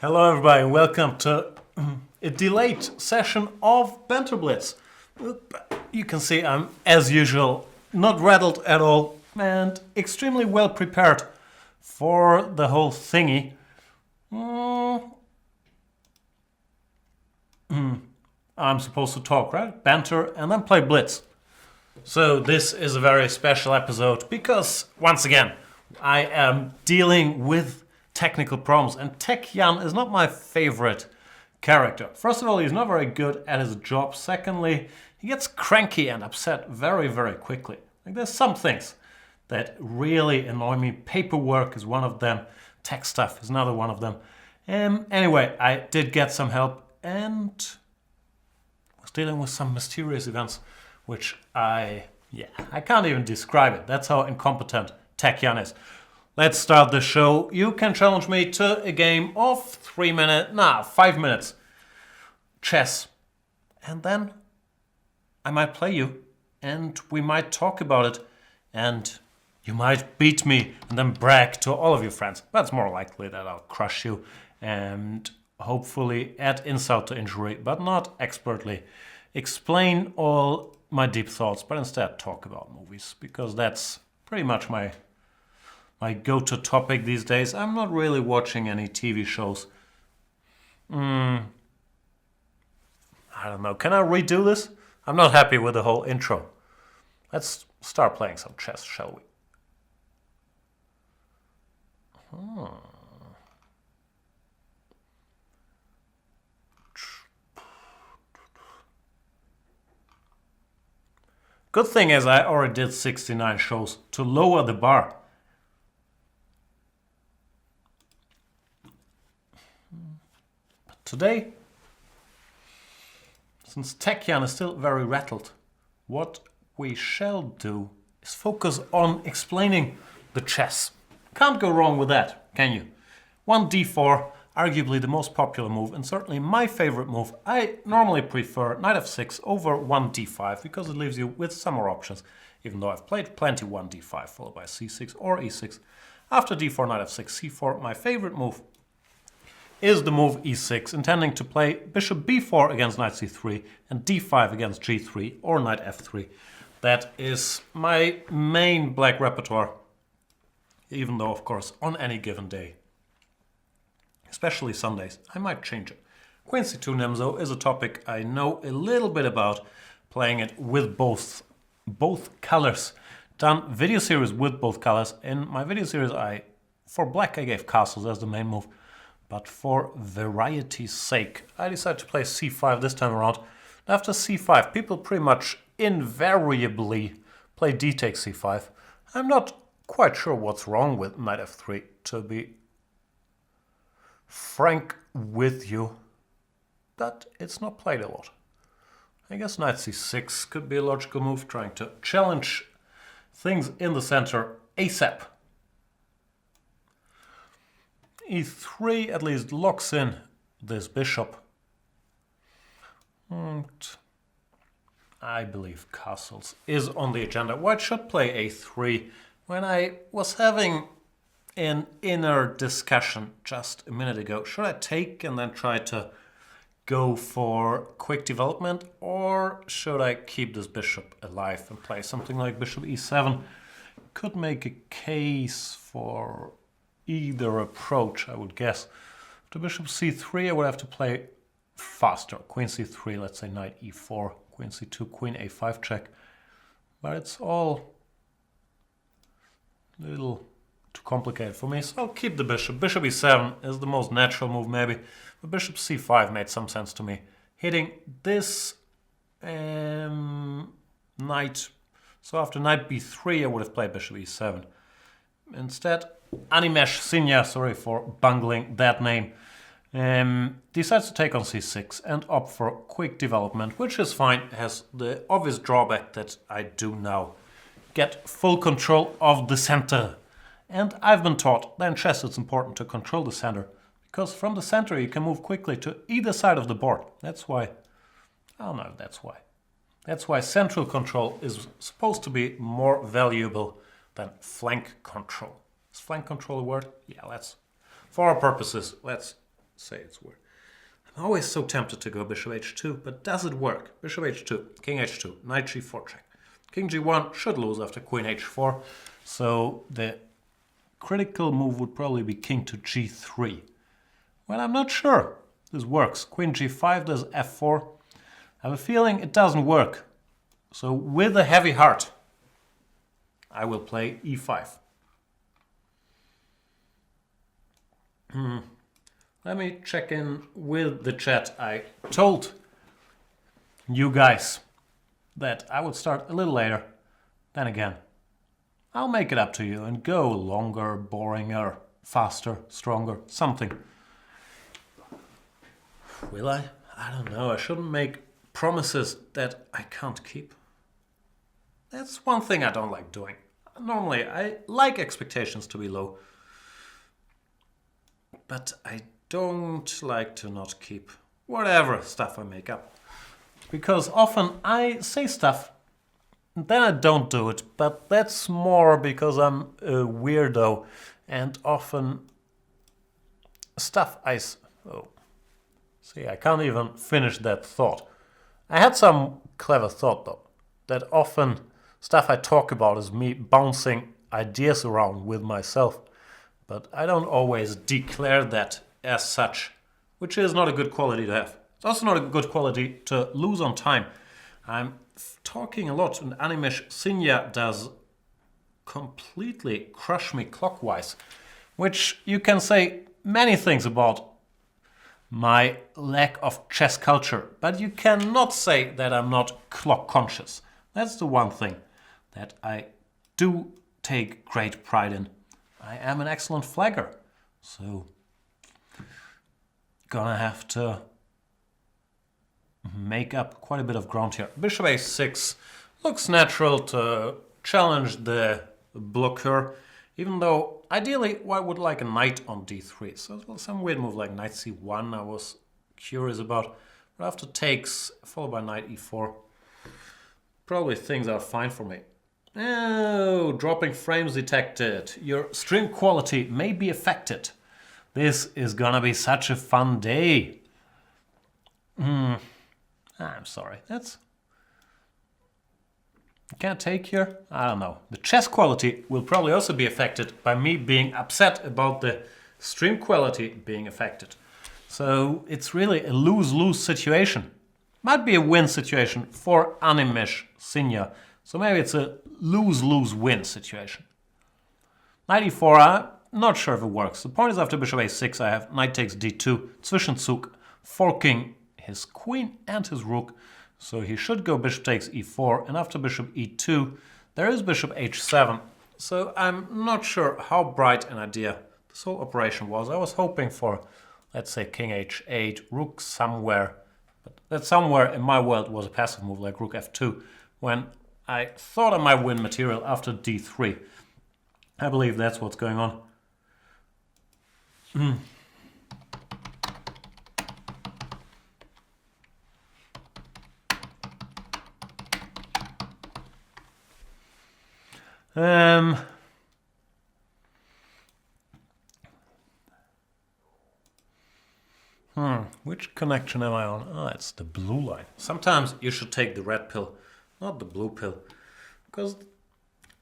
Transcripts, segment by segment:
Hello everybody and welcome to a delayed session of Banter Blitz. You can see I'm, as usual, not rattled at all and extremely well prepared for the whole thingy. I'm supposed to talk, right? Banter and then play Blitz. So this is a very special episode because, once again, I am dealing with technical problems, and Tech Jan is not my favorite character. First of all, he's not very good at his job. Secondly, he gets cranky and upset very, very quickly. Like, there's some things that really annoy me. Paperwork is one of them. Tech stuff is another one of them. Anyway, I did get some help and was dealing with some mysterious events, which I can't even describe it. That's how incompetent Tech Jan is. Let's start the show. You can challenge me to a game of 5 minutes chess. And then I might play you and we might talk about it and you might beat me and then brag to all of your friends. But it's more likely that I'll crush you and hopefully add insult to injury, but not expertly explain all my deep thoughts, but instead talk about movies, because that's pretty much my go-to topic these days. I'm not really watching any TV shows. I don't know. Can I redo this? I'm not happy with the whole intro. Let's start playing some chess, shall we? Good thing is I already did 69 shows to lower the bar. Today, since Tech Jan is still very rattled, what we shall do is focus on explaining the chess. Can't go wrong with that, can you? 1d4, arguably the most popular move and certainly my favorite move. I normally prefer knight f6 over 1d5 because it leaves you with some more options, even though I've played plenty 1d5 followed by c6 or e6. After d4, knight f6, c4, my favorite move is the move e6, intending to play bishop b4 against knight c3 and d5 against g3 or knight f3. That is my main black repertoire, even though, of course, on any given day, especially Sundays, I might change it. Queen c2 Nemzo is a topic I know a little bit about, playing it with both colors. Done video series with both colors. In my video series, for black I gave castles as the main move. But for variety's sake, I decided to play c5 this time around. After c5, people pretty much invariably play d takes c5. I'm not quite sure what's wrong with knight f3, to be frank with you, but it's not played a lot. I guess knight c6 could be a logical move, trying to challenge things in the center ASAP. e3 at least locks in this bishop. And I believe castles is on the agenda. White should play a3. When I was having an inner discussion just a minute ago, should I take and then try to go for quick development, or should I keep this bishop alive and play something like bishop e7? Could make a case for either approach, I would guess. To bishop c3, I would have to play faster. Queen c3, let's say knight e4, queen c2, queen a5 check. But it's all a little too complicated for me, so I'll keep the bishop. Bishop e7 is the most natural move, maybe. But bishop c5 made some sense to me. Hitting this knight. So after knight b3, I would have played bishop e7. Instead, Animesh Sinha, sorry for bungling that name, decides to take on c6 and opt for quick development, which is fine. It has the obvious drawback that I do now get full control of the center. And I've been taught that in chess it's important to control the center, because from the center you can move quickly to either side of the board. That's why, I don't know, that's why central control is supposed to be more valuable than flank control. Is flank control a word? Yeah, for our purposes, let's say it's weird. I'm always so tempted to go bishop h2, but does it work? Bishop h2, king h2, knight g4 check. King g1 should lose after queen h4, so the critical move would probably be king to g3. Well, I'm not sure this works. Queen g5 does f4. I have a feeling it doesn't work. So with a heavy heart, I will play e5. Let me check in with the chat. I told you guys that I would start a little later. Then again, I'll make it up to you and go longer, boringer, faster, stronger, something. Will I? I don't know. I shouldn't make promises that I can't keep. That's one thing I don't like doing. Normally, I like expectations to be low. But I don't like to not keep whatever stuff I make up. Because often I say stuff, and then I don't do it. But that's more because I'm a weirdo. And often stuff Oh. See, I can't even finish that thought. I had some clever thought though. That often stuff I talk about is me bouncing ideas around with myself. But I don't always declare that as such, which is not a good quality to have. It's also not a good quality to lose on time. I'm talking a lot, and Animesh Sinja does completely crush me clockwise, which you can say many things about my lack of chess culture, but you cannot say that I'm not clock conscious. That's the one thing that I do take great pride in. I am an excellent flagger, so gonna have to make up quite a bit of ground here. Bishop a6 looks natural to challenge the blocker, even though ideally I would like a knight on d3. So some weird move like knight c1 I was curious about. But after takes, followed by knight e4, probably things are fine for me. Oh, dropping frames detected. Your stream quality may be affected. This is gonna be such a fun day. I'm sorry. Can't take here? I don't know. The chess quality will probably also be affected by me being upset about the stream quality being affected. So it's really a lose-lose situation. Might be a win situation for Animesh Sinja. So maybe it's a lose-lose-win situation. Knight e4, I'm not sure if it works. The point is after bishop a6 I have knight takes d2, Zwischenzug, forking his queen and his rook. So he should go bishop takes e4, and after bishop e2 there is bishop h7. So I'm not sure how bright an idea this whole operation was. I was hoping for, let's say, king h8, rook somewhere. But that somewhere in my world was a passive move like rook f2, when I thought I might win material after d3. I believe that's what's going on. Which connection am I on? Ah, it's the blue line. Sometimes you should take the red pill, not the blue pill. Because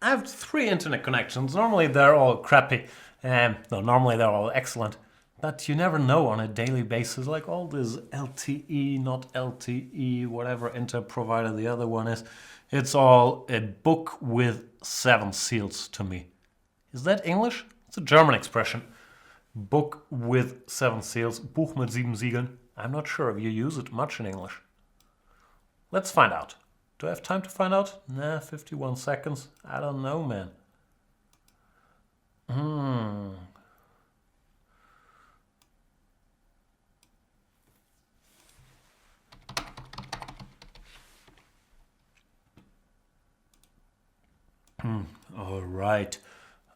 I have 3 internet connections. Normally they're all crappy. No, normally they're all excellent. But you never know on a daily basis, like all this LTE, not LTE, whatever inter-provider the other one is. It's all a book with 7 seals to me. Is that English? It's a German expression. Book with 7 seals. Buch mit 7 Siegeln. I'm not sure if you use it much in English. Let's find out. Do I have time to find out? Nah, 51 seconds. I don't know, man. All right.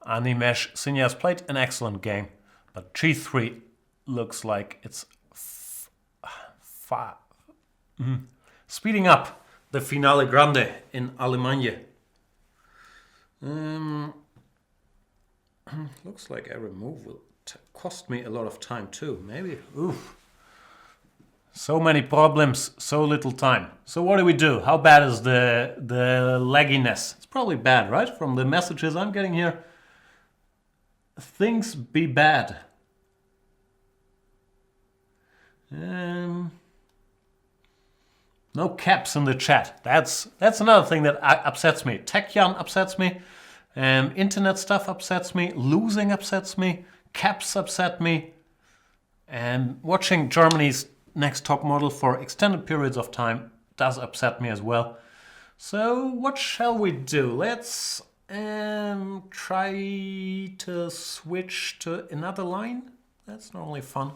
Animesh Sinja has played an excellent game, but g3 looks like it's speeding up the finale grande in Allemagne. Looks like every move will cost me a lot of time too. Maybe. Oof. So many problems, so little time. So what do we do? How bad is the lagginess? It's probably bad, right? From the messages I'm getting here. Things be bad. No caps in the chat. That's another thing that upsets me. Tech Jan upsets me. Internet stuff upsets me. Losing upsets me. Caps upset me. And watching Germany's next top model for extended periods of time does upset me as well. So what shall we do? Let's try to switch to another line. That's normally fun.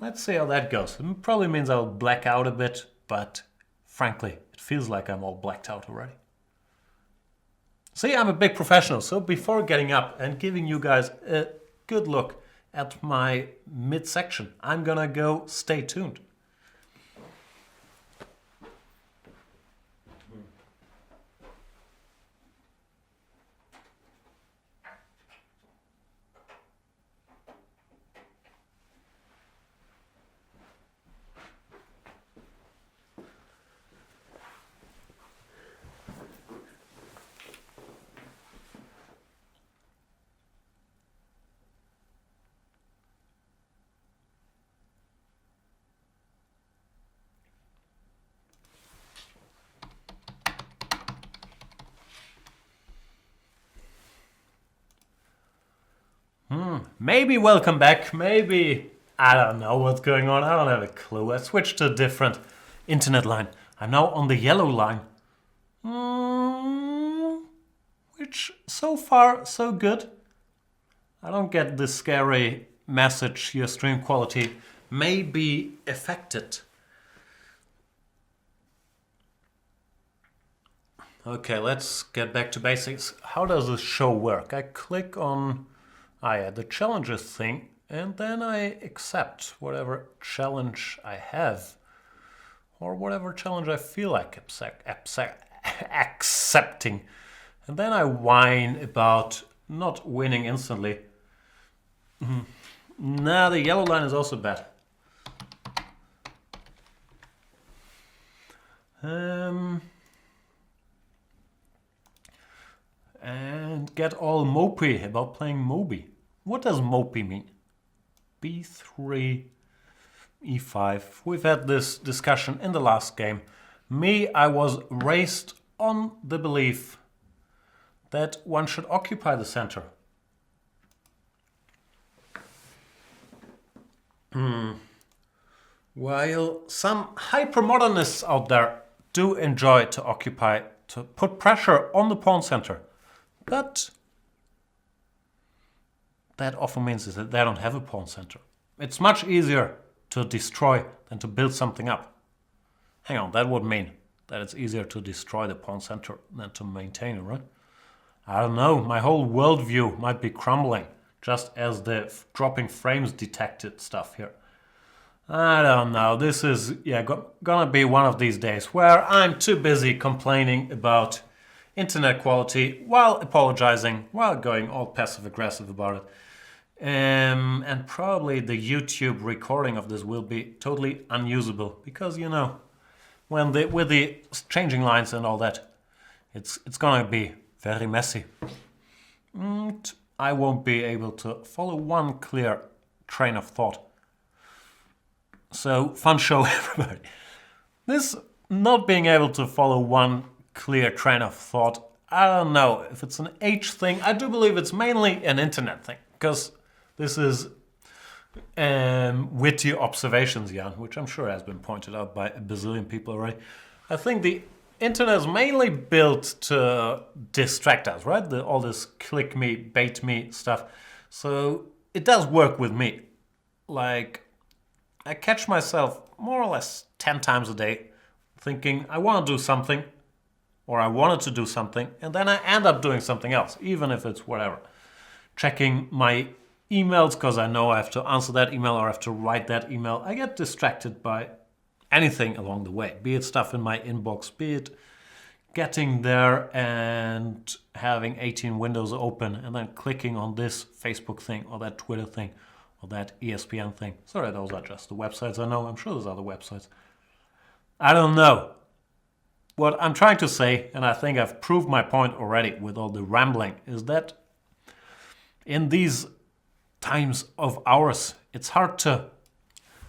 Let's see how that goes. It probably means I'll black out a bit, but frankly, it feels like I'm all blacked out already. See, I'm a big professional, so before getting up and giving you guys a good look at my midsection, I'm gonna go stay tuned. Maybe welcome back, maybe I don't know what's going on, I don't have a clue. I switched to a different internet line. I'm now on the yellow line. Which so far so good. I don't get this scary message, your stream quality may be affected. Okay, let's get back to basics. How does this show work? I click on the challenges thing, and then I accept whatever challenge I have, or whatever challenge I feel like accepting. And then I whine about not winning instantly. Nah, the yellow line is also bad. And get all mopey about playing Moby. What does mopey mean? B3, E5. We've had this discussion in the last game. Me, I was raised on the belief that one should occupy the center. While some hypermodernists out there do enjoy to occupy, to put pressure on the pawn center, but that often means that they don't have a pawn center. It's much easier to destroy than to build something up. Hang on, that would mean that it's easier to destroy the pawn center than to maintain it, right? I don't know, my whole worldview might be crumbling, just as the dropping frames detected stuff here. I don't know, this is gonna be one of these days where I'm too busy complaining about internet quality while apologizing, while going all passive-aggressive about it. And probably the YouTube recording of this will be totally unusable because, you know, with the changing lines and all that, it's gonna be very messy. And I won't be able to follow one clear train of thought. So, fun show, everybody. This not being able to follow one clear train of thought, I don't know if it's an age thing. I do believe it's mainly an internet thing, because this is witty observations, Jan, which I'm sure has been pointed out by a bazillion people already. I think the internet is mainly built to distract us, right? All this click me, bait me stuff. So it does work with me. Like, I catch myself more or less 10 times a day thinking I want to do something, or I wanted to do something, and then I end up doing something else, even if it's whatever. Checking my emails because I know I have to answer that email or I have to write that email. I get distracted by anything along the way, be it stuff in my inbox, be it getting there and having 18 windows open and then clicking on this Facebook thing or that Twitter thing or that ESPN thing. Sorry, those are just the websites I know. I'm sure there's other websites. I don't know. What I'm trying to say, and I think I've proved my point already with all the rambling, is that in these times of ours, it's hard to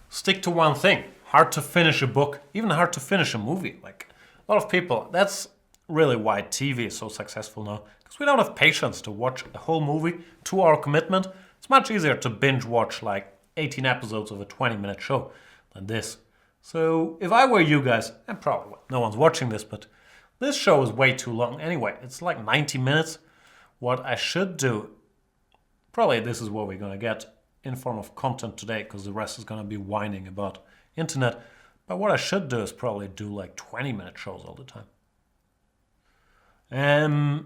stick to one thing. Hard to finish a book, even hard to finish a movie. Like a lot of people, that's really why TV is so successful now. Because we don't have patience to watch a whole movie, 2-hour commitment. It's much easier to binge watch like 18 episodes of a 20-minute show than this. So if I were you guys, and probably no one's watching this, but this show is way too long anyway. It's like 90 minutes. What I should do, probably this is what we're going to get in form of content today, because the rest is going to be whining about internet. But what I should do is probably do like 20-minute shows all the time.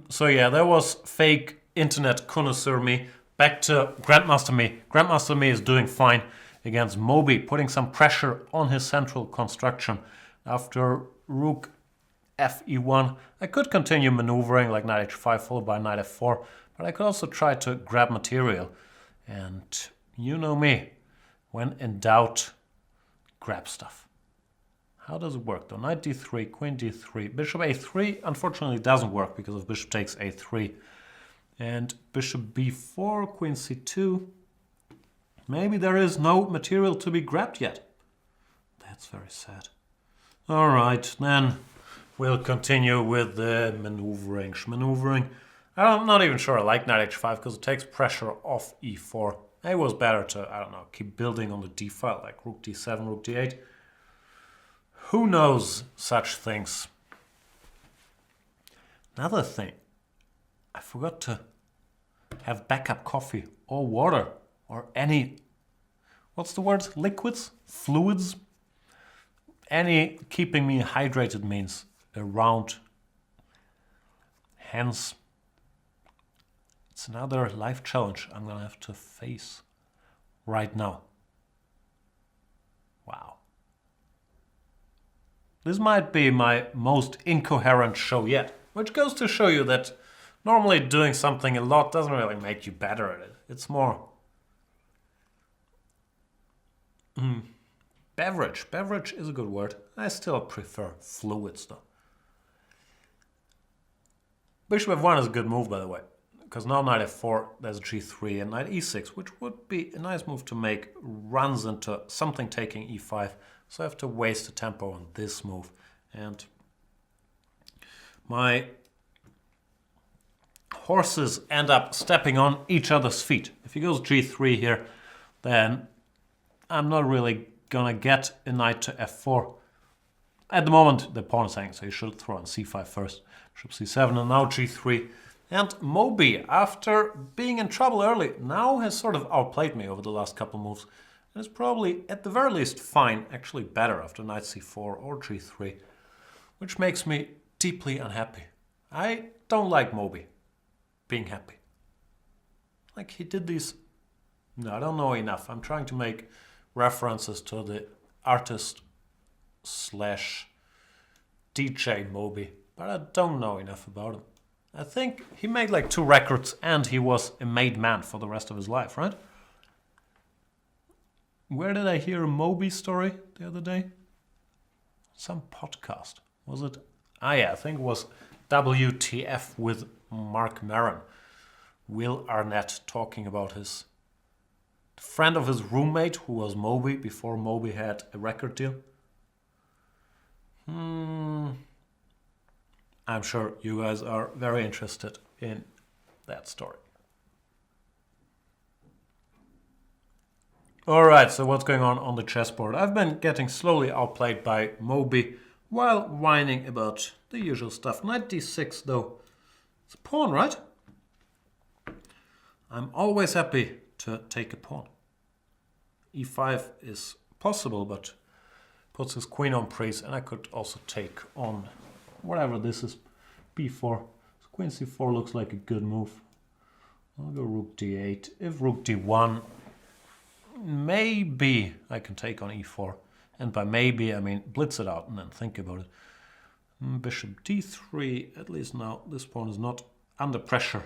So yeah, there was fake internet connoisseur me. Back to Grandmaster me. Grandmaster me is doing fine against Moby, putting some pressure on his central construction. After rook fe1, I could continue maneuvering like knight h5 followed by knight f4, but I could also try to grab material. And you know me, when in doubt, grab stuff. How does it work though? Knight d3, queen d3, bishop a3 unfortunately doesn't work because of bishop takes a3. And bishop b4, queen c2. Maybe there is no material to be grabbed yet. That's very sad. Alright, then we'll continue with the maneuvering. I'm not even sure I like knight h5 because it takes pressure off e4. It was better to, I don't know, keep building on the d file like rook d7, rook d8. Who knows such things? Another thing, I forgot to have backup coffee or water or any, what's the word? Liquids? Fluids? Any keeping me hydrated means around. Hence, it's another life challenge I'm gonna have to face right now. Wow. This might be my most incoherent show yet, which goes to show you that normally doing something a lot doesn't really make you better at it. It's more beverage. Beverage is a good word. I still prefer fluids though. Bishop f1 is a good move, by the way, because now knight f4, there's g3 and knight e6, which would be a nice move to make runs into something taking e5. So I have to waste the tempo on this move. And my horses end up stepping on each other's feet. If he goes g3 here, then I'm not really gonna get a knight to f4. At the moment, the pawn is hanging, so you should throw on c5 first. Bishop c7 and now g3. And Moby, after being in trouble early, now has sort of outplayed me over the last couple moves. And it's probably, at the very least, fine, actually better after knight c4 or g3, which makes me deeply unhappy. I don't like Moby being happy. Like he did these... No, I don't know enough. I'm trying to make references to the artist slash DJ Moby, but I don't know enough about him. I think he made like 2 records and he was a made man for the rest of his life, right? Where did I hear a Moby story the other day? Some podcast. Was it? Ah yeah, I think it was WTF with Mark Maron. Will Arnett talking about his friend of his roommate who was Moby before Moby had a record deal. I'm sure you guys are very interested in that story. Alright, so what's going on the chessboard? I've been getting slowly outplayed by Moby while whining about the usual stuff. Knight d6 though. It's a pawn, right? I'm always happy to take a pawn. e5 is possible, but puts his queen on praise, and I could also take on whatever this is, b4. So queen c4 looks like a good move. I'll go rook d8. If rook d1, maybe I can take on e4. And by maybe, I mean blitz it out and then think about it. Bishop d3, at least now this pawn is not under pressure.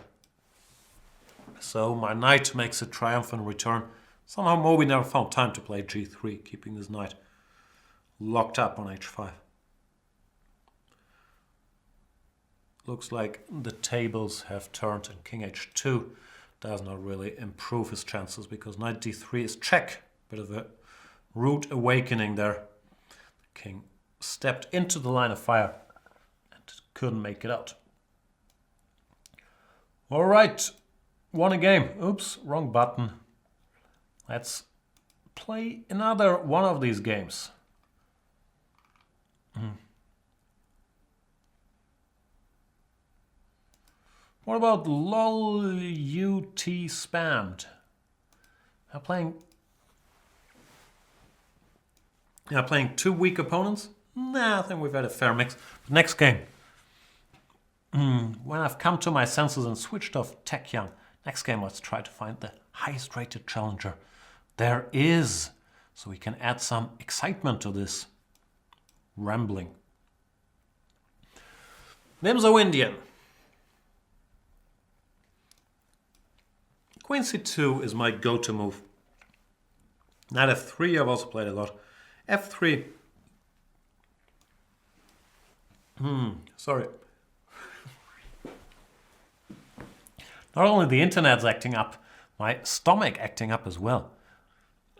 So my knight makes a triumphant return. Somehow Moby never found time to play g3, keeping his knight locked up on h5. Looks like the tables have turned and king h2 does not really improve his chances because knight d3 is check. Bit of a rude awakening there. The king stepped into the line of fire and couldn't make it out. All right, won a game. Oops, wrong button. Let's play another one of these games. What about lol UT spammed? Playing two weak opponents? Nah, I think we've had a fair mix. Next game. When I've come to my senses and switched off Tech Young, next game let's try to find the highest rated challenger there is, so we can add some excitement to this rambling. Nimzo Indian. Queen c2 is my go-to move. Knight f3 I've also played a lot. f3. Sorry. Not only the internet's acting up, my stomach acting up as well.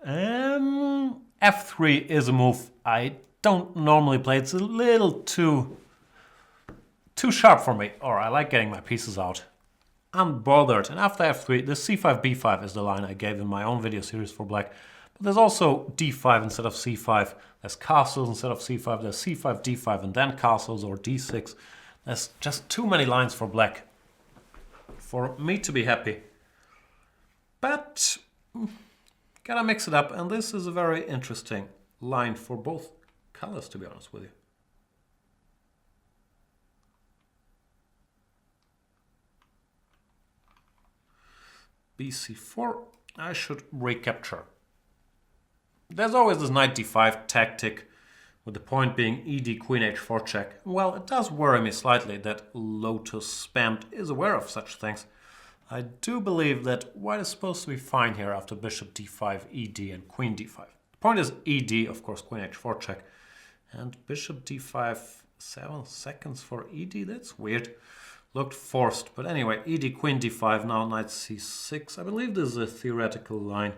f3 is a move I don't normally play. It's a little too sharp for me. Or I like getting my pieces out unbothered. And after f3, the c5, b5 is the line I gave in my own video series for black. But there's also d5 instead of c5. There's castles instead of c5. There's c5, d5, and then castles, or d6. There's just too many lines for black for me to be happy. But gotta mix it up, and this is a very interesting line for both colors, to be honest with you. bc4, I should recapture. There's always this knight d5 tactic, with the point being ed queen h4 check. Well, it does worry me slightly that Lotus Spammed is aware of such things. I do believe that white is supposed to be fine here after bishop d5, ed, and queen d5. The point is ed, of course, queen h4 check. And bishop d5, 7 seconds for ed? That's weird. Looked forced, but anyway, ed, queen d5, now knight c6. I believe this is a theoretical line.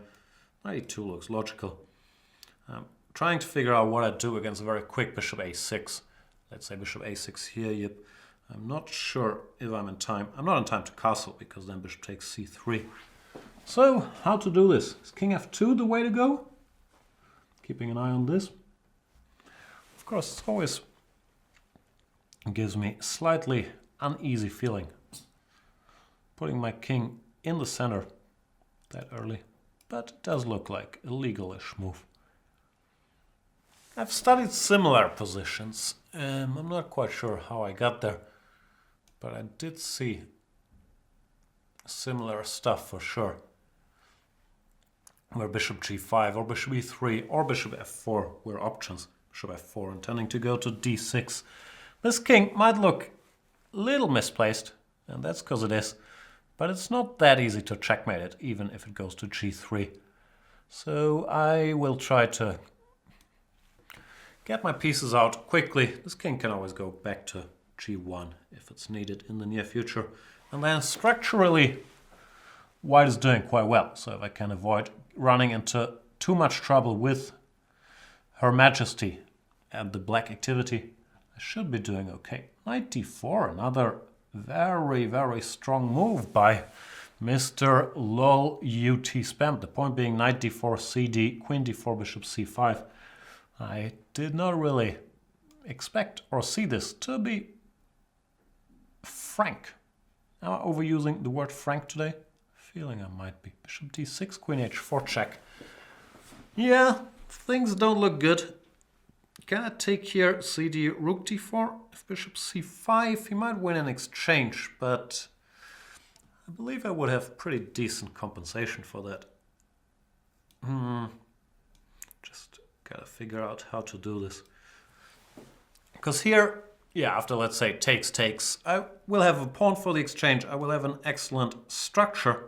Knight e2 looks logical. I'm trying to figure out what I do against a very quick bishop a6. Let's say bishop a6 here. Yep. I'm not sure if I'm in time. I'm not in time to castle because then bishop takes c3. So, how to do this? Is king f2 the way to go? Keeping an eye on this. Of course, it always gives me slightly uneasy feeling putting my king in the center that early, but it does look like a legal-ish move. I've studied similar positions. I'm not quite sure how I got there, but I did see similar stuff for sure, where bishop g5 or bishop e3 or bishop f4 were options. Bishop f4 intending to go to d6. This king might look a little misplaced, and that's because it is, but it's not that easy to checkmate it, even if it goes to g3. So I will try to get my pieces out quickly. This king can always go back to g1 if it's needed in the near future. And then structurally, white is doing quite well. So if I can avoid running into too much trouble with Her Majesty and the black activity, I should be doing okay. Knight d4, another very, very strong move by Mr. LOL UT Spam. The point being knight d4, cd, queen d4, bishop c5. I did not really expect or see this to be frank. Am I overusing the word frank today? Feeling I might be. Bishop d6, queen h4 check. Yeah, things don't look good. Can I take here cd, rook d4? If bishop c5, he might win an exchange, but I believe I would have pretty decent compensation for that. Just gotta figure out how to do this. Because here, yeah, after let's say takes, I will have a pawn for the exchange, I will have an excellent structure,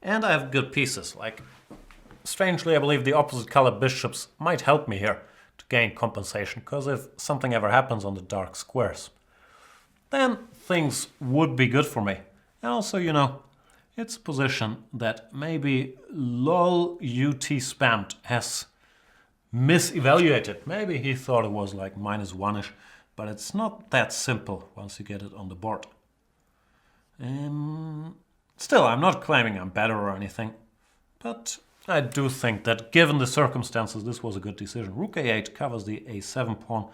and I have good pieces, like strangely, I believe the opposite color bishops might help me here to gain compensation, because if something ever happens on the dark squares, then things would be good for me. And also, you know, it's a position that maybe lol UT spammed has misevaluated. Maybe he thought it was like -1-ish, but it's not that simple once you get it on the board. Still, I'm not claiming I'm better or anything, but I do think that given the circumstances, this was a good decision. Rook a8 covers the a7 pawn,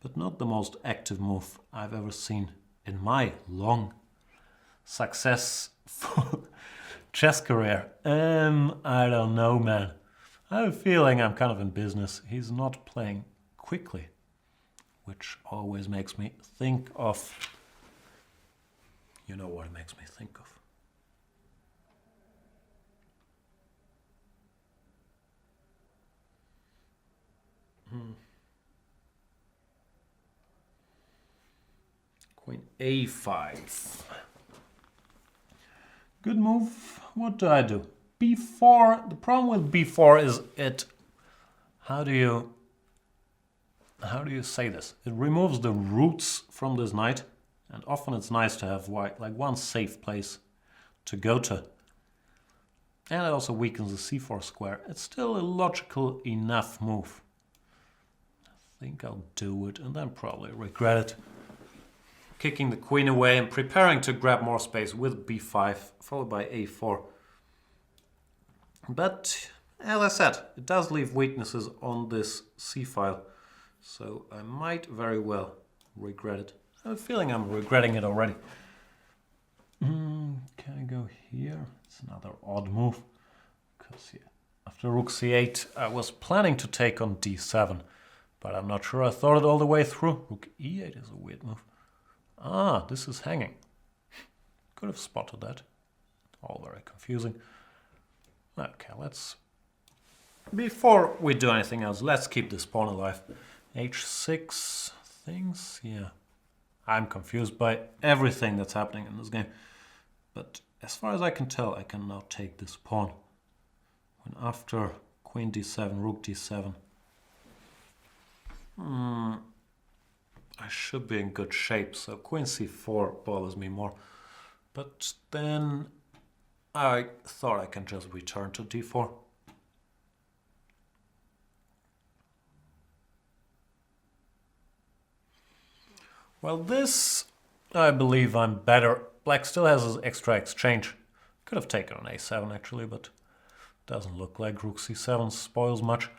but not the most active move I've ever seen in my long successful chess career. I don't know, man. I have a feeling I'm kind of in business. He's not playing quickly, which always makes me think of... You know what it makes me think of. Queen a5. Good move. What do I do? b4. The problem with b4 is it... How do you say this? It removes the roots from this knight, and often it's nice to have white, like one safe place to go to. And it also weakens the c4 square. It's still a logical enough move. I think I'll do it and then probably regret it. Kicking the queen away and preparing to grab more space with b5, followed by a4. But, as I said, it does leave weaknesses on this c-file, so I might very well regret it. I have a feeling I'm regretting it already. Can I go here? It's another odd move, because yeah, after rook c8 I was planning to take on d7, but I'm not sure I thought it all the way through. Rook e8 is a weird move. Ah, this is hanging. Could have spotted that. All very confusing. Okay, let's... Before we do anything else, let's keep this pawn alive. h6 things, yeah. I'm confused by everything that's happening in this game. But as far as I can tell, I can now take this pawn. When after queen d7, rook d7... I should be in good shape, so queen c4 bothers me more. But then I thought I can just return to d4. Well, this, I believe I'm better. Black still has his extra exchange. Could have taken on a7 actually, but doesn't look like rook c7 spoils much.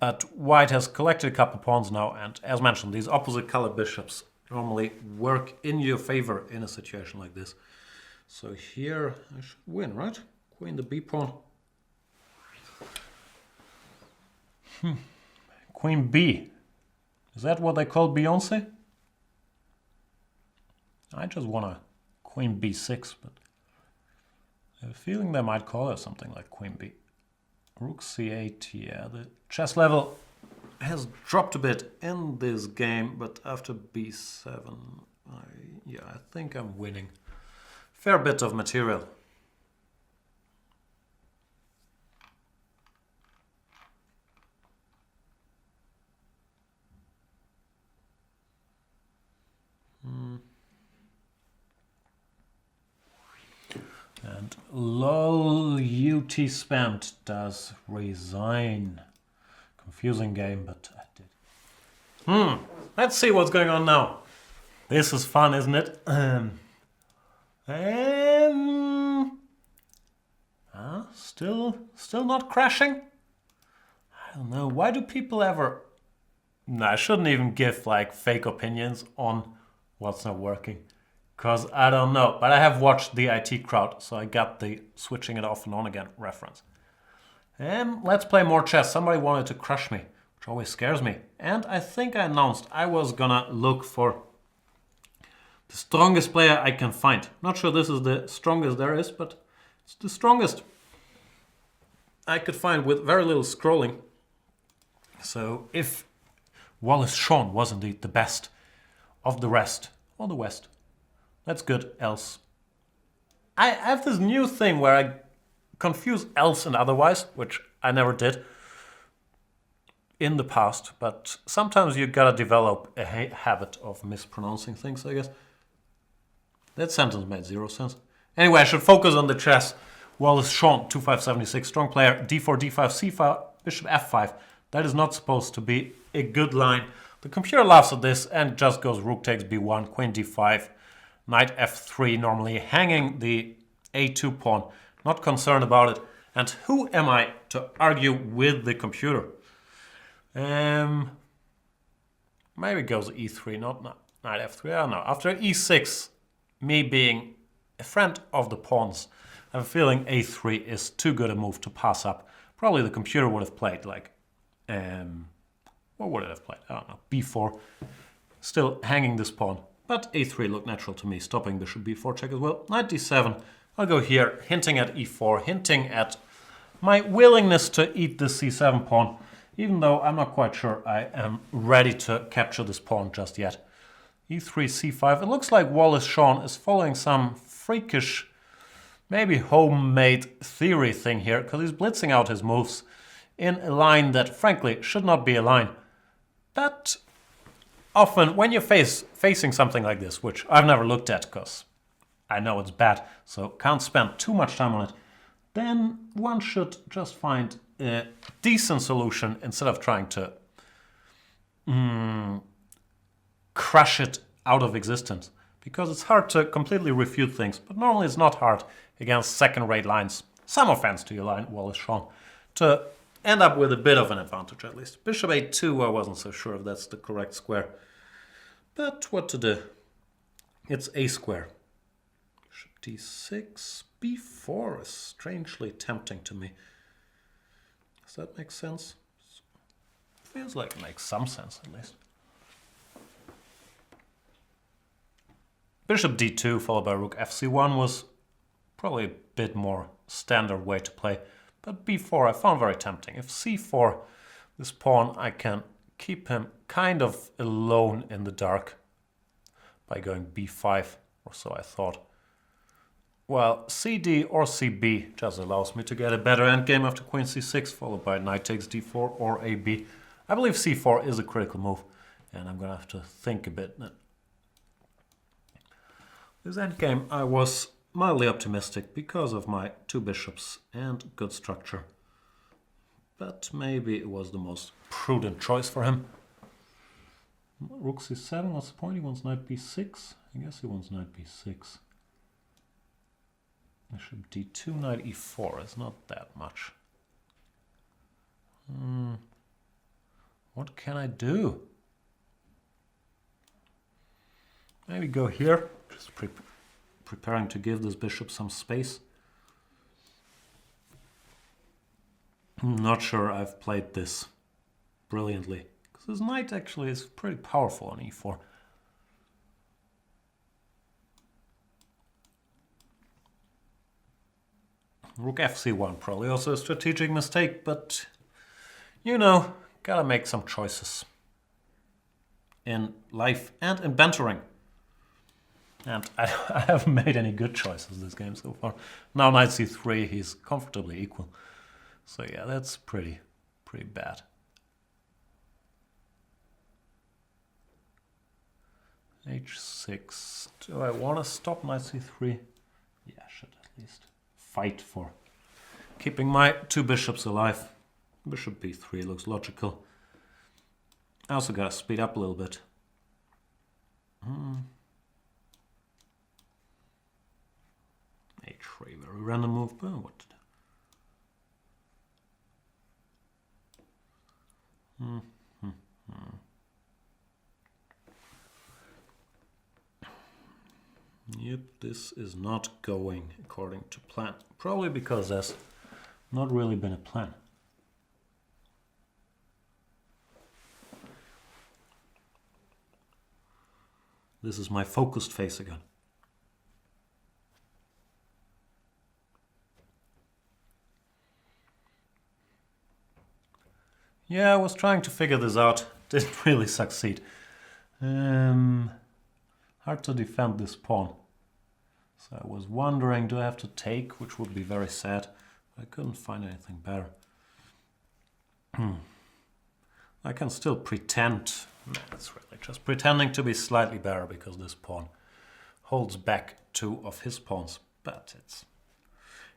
But white has collected a couple pawns now, and as mentioned, these opposite color bishops normally work in your favor in a situation like this. So here I should win, right? Queen the b pawn. Queen b. Is that what they call Beyonce? I just want a queen b6, but I have a feeling they might call her something like queen b. Rook c8, yeah, the chess level has dropped a bit in this game, but after b7, I think I'm winning. Fair bit of material. And lol UT spammed does resign. Confusing game, but I did. Let's see what's going on now. This is fun, isn't it? Still not crashing? I don't know. Why do people ever... No, I shouldn't even give like fake opinions on what's not working. Because I don't know, but I have watched the IT crowd, so I got the switching it off and on again reference. Let's play more chess. Somebody wanted to crush me, which always scares me. And I think I announced I was gonna look for the strongest player I can find. Not sure this is the strongest there is, but it's the strongest I could find with very little scrolling. So if Wallace Shawn was indeed the best of the rest, or the West, that's good, else. I have this new thing where I confuse else and otherwise, which I never did in the past, but sometimes you gotta develop a habit of mispronouncing things, I guess. That sentence made 0 sense. Anyway, I should focus on the chess. Wallace Shawn, 2576, strong player, d4, d5, c5, bishop f5. That is not supposed to be a good line. The computer laughs at this and just goes rook takes b1, queen d5, knight f3, normally hanging the a2 pawn. Not concerned about it. And who am I to argue with the computer? Maybe it goes e3, not knight f3. I don't know. After e6, me being a friend of the pawns, I have a feeling a3 is too good a move to pass up. Probably the computer would have played like, what would it have played? I don't know, b4. Still hanging this pawn. But a3 looked natural to me, stopping bishop b4 check as well. Knight d7. I'll go here, hinting at e4, hinting at my willingness to eat the c7 pawn, even though I'm not quite sure I am ready to capture this pawn just yet. e3, c5. It looks like Wallace Shawn is following some freakish, maybe homemade theory thing here, because he's blitzing out his moves in a line that, frankly, should not be a line. But often, when you're facing something like this, which I've never looked at because I know it's bad, so can't spend too much time on it, then one should just find a decent solution instead of trying to crush it out of existence. Because it's hard to completely refute things, but normally it's not hard against second-rate lines. Some offense to your line, Wallace Shawn, to end up with a bit of an advantage at least. Bishop a2, I wasn't so sure if that's the correct square. But what to do? It's a square. Bishop d6, b4 is strangely tempting to me. Does that make sense? Feels like it makes some sense at least. Bishop d2 followed by rook fc1 was probably a bit more standard way to play. But b4 I found very tempting. If c4, this pawn, I can keep him kind of alone in the dark by going b5 or so I thought. Well, cd or cb just allows me to get a better endgame after queen c6 followed by knight takes d4 or ab. I believe c4 is a critical move and I'm going to have to think a bit. This endgame I was mildly optimistic because of my two bishops and good structure. But maybe it was the most prudent choice for him. Rook c7, what's the point? He wants knight b6? I guess he wants knight b6. Bishop d2, knight e4. It's not that much. What can I do? Maybe go here. Just preparing to give this bishop some space. I'm not sure I've played this brilliantly. Because this knight actually is pretty powerful on e4. Rook fc1 probably also a strategic mistake, but you know, gotta make some choices in life and in bantering. And I haven't made any good choices this game so far. Now knight c3, he's comfortably equal. So yeah, that's pretty bad. h6. Do I want to stop knight c3? Yeah, I should at least fight for keeping my two bishops alive. Bishop b3 looks logical. I also gotta speed up a little bit. h3, very random move, but what to do? Yep, this is not going according to plan. Probably because there's not really been a plan. This is my focused face again. Yeah, I was trying to figure this out. Didn't really succeed. Hard to defend this pawn. So I was wondering, do I have to take, which would be very sad, I couldn't find anything better. I can still pretend. That's really just pretending to be slightly better because this pawn holds back 2 of his pawns. But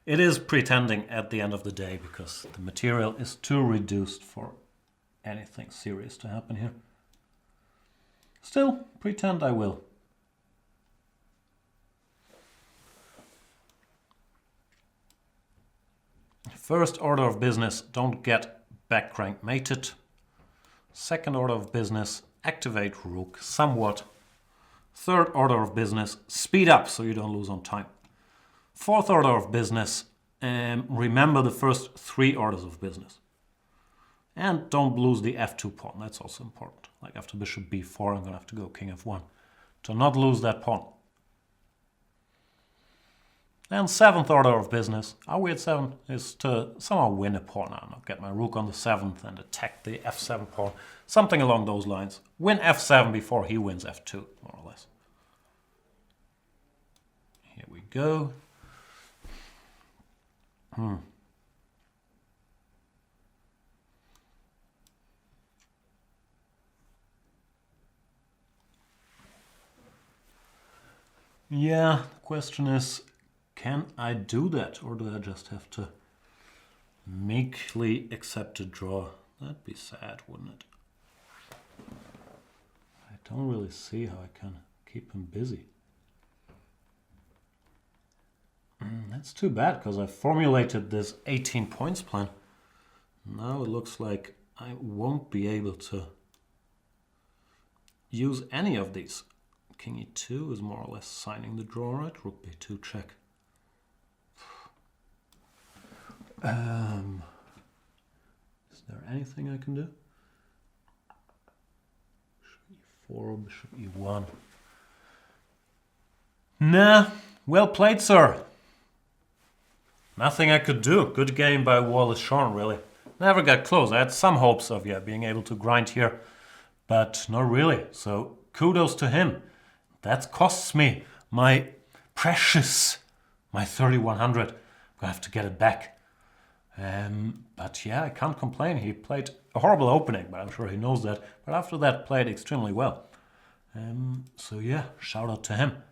it is pretending at the end of the day because the material is too reduced for anything serious to happen here. Still, pretend I will. First order of business, don't get back crank mated. Second order of business, activate rook somewhat. Third order of business, speed up so you don't lose on time. Fourth order of business, remember the first 3 orders of business. And don't lose the f2 pawn, that's also important. Like after bishop b4, I'm going to have to go king f1 to not lose that pawn. And 7th order of business, are we at 7? Is to somehow win a pawn. I don't know, get my rook on the 7th and attack the f7 pawn. Something along those lines. Win f7 before he wins f2, more or less. Here we go. Yeah, the question is, can I do that, or do I just have to meekly accept a draw? That'd be sad, wouldn't it? I don't really see how I can keep him busy. That's too bad, because I formulated this 18 points plan. Now it looks like I won't be able to use any of these. King e2 is more or less signing the draw, right? Rook b2 check. Is there anything I can do? Bishop e4, bishop e1. Nah, well played, sir. Nothing I could do. Good game by Wallace Shawn, really. Never got close. I had some hopes of being able to grind here, but not really. So kudos to him. That costs me my precious, my 3100. I'm gonna have to get it back. But yeah, I can't complain. He played a horrible opening, but I'm sure he knows that. But after that, played extremely well. So yeah, shout out to him.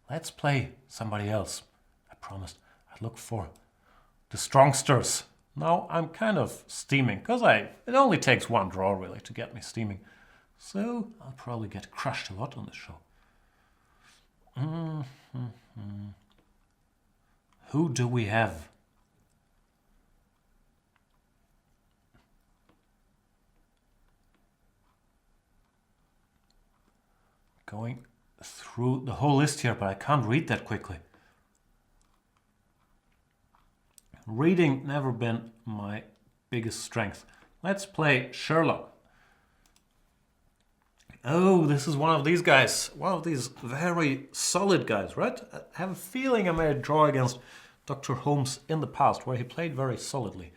Let's play somebody else. I promised I'd look for the strongsters. Now I'm kind of steaming, because it only takes one draw really to get me steaming. So I'll probably get crushed a lot on this show. Who do we have? Going through the whole list here, but I can't read that quickly. Reading never been my biggest strength. Let's play Sherlock. Oh, this is one of these guys. One of these very solid guys, right? I have a feeling I made a draw against Dr. Holmes in the past, where he played very solidly.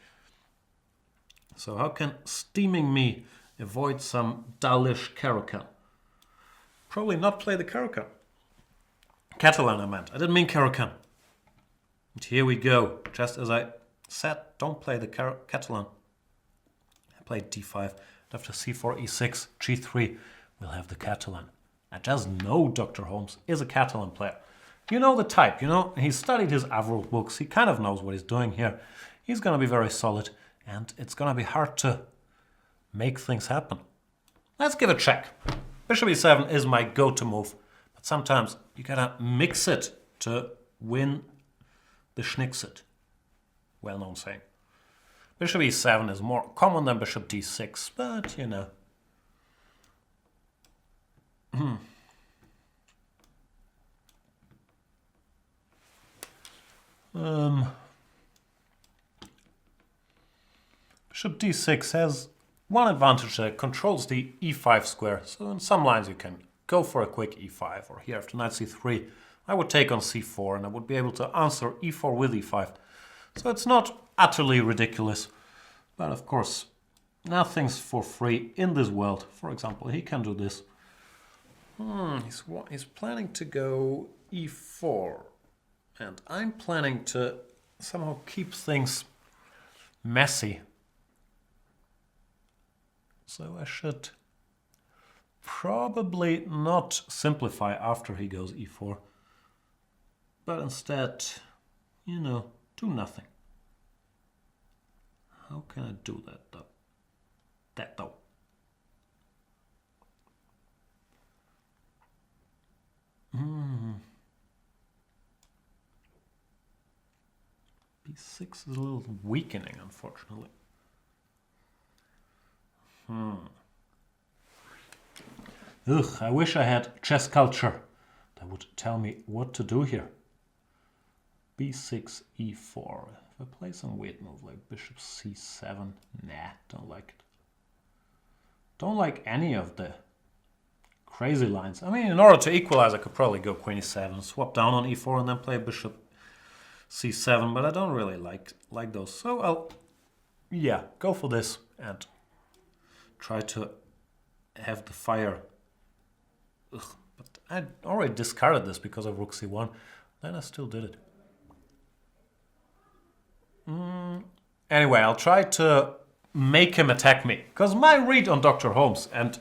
So how can steaming me avoid some dullish Caro-Kann? Probably not play the Caro-Kann. Catalan, I meant. I didn't mean Caro-Kann. And here we go. Just as I said, don't play the Catalan. I played d5. After c4, e6, g3, we'll have the Catalan. I just know Dr. Holmes is a Catalan player. You know the type, you know, he studied his Avro books. He kind of knows what he's doing here. He's going to be very solid, and it's going to be hard to make things happen. Let's give it a check. Bishop e7 is my go-to move, but sometimes you gotta mix it to win the Schnicksit. Well-known saying. Bishop e7 is more common than bishop d6, but you know. Bishop d6 has one advantage that it controls the e5 square, so in some lines you can go for a quick e5, or here after knight c3 I would take on c4 and I would be able to answer e4 with e5. So it's not utterly ridiculous, but of course nothing's for free in this world. For example, he can do this. He's planning to go e4, and I'm planning to somehow keep things messy. So I should probably not simplify after he goes e4, but instead, you know, do nothing. How can I do that though? B6 is a little weakening, unfortunately. Ugh, I wish I had chess culture that would tell me what to do here. B6, E4. If I play some weird move like bishop C7, nah, don't like it. Don't like any of the crazy lines. I mean, in order to equalize, I could probably go queen e7, swap down on e4, and then play bishop c7, but I don't really like those. So I'll, yeah, go for this and try to have the fire. Ugh, but I already discarded this because of rook c1. Then I still did it. Anyway, I'll try to make him attack me, because my read on Dr. Holmes, and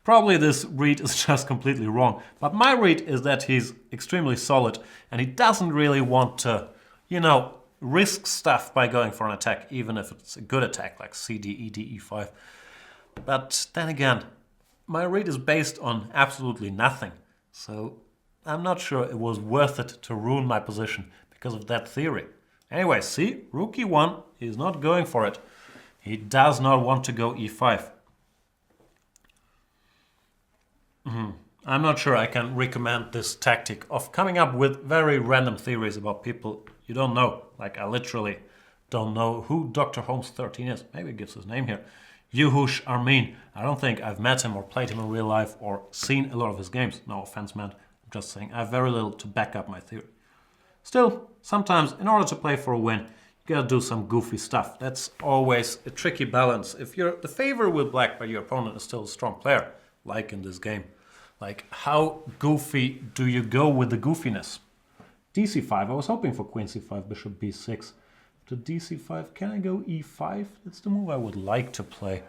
probably this read is just completely wrong, but my read is that he's extremely solid and he doesn't really want to, you know, risk stuff by going for an attack, even if it's a good attack like CD, ED, E5. But then again, my read is based on absolutely nothing, so I'm not sure it was worth it to ruin my position because of that theory. Anyway, see, rook e1, he's not going for it. He does not want to go e5. I'm not sure I can recommend this tactic of coming up with very random theories about people you don't know. Like, I literally don't know who Dr. Holmes 13 is. Maybe it gives his name here. Yuhush Armin. I don't think I've met him or played him in real life or seen a lot of his games. No offense, man. I'm just saying I have very little to back up my theory. Still, sometimes in order to play for a win, you gotta do some goofy stuff. That's always a tricky balance. If you're the favorite with black but your opponent is still a strong player, like in this game, like how goofy do you go with the goofiness? DC5, I was hoping for queen c5, bishop b6. To DC5, can I go e5? That's the move I would like to play.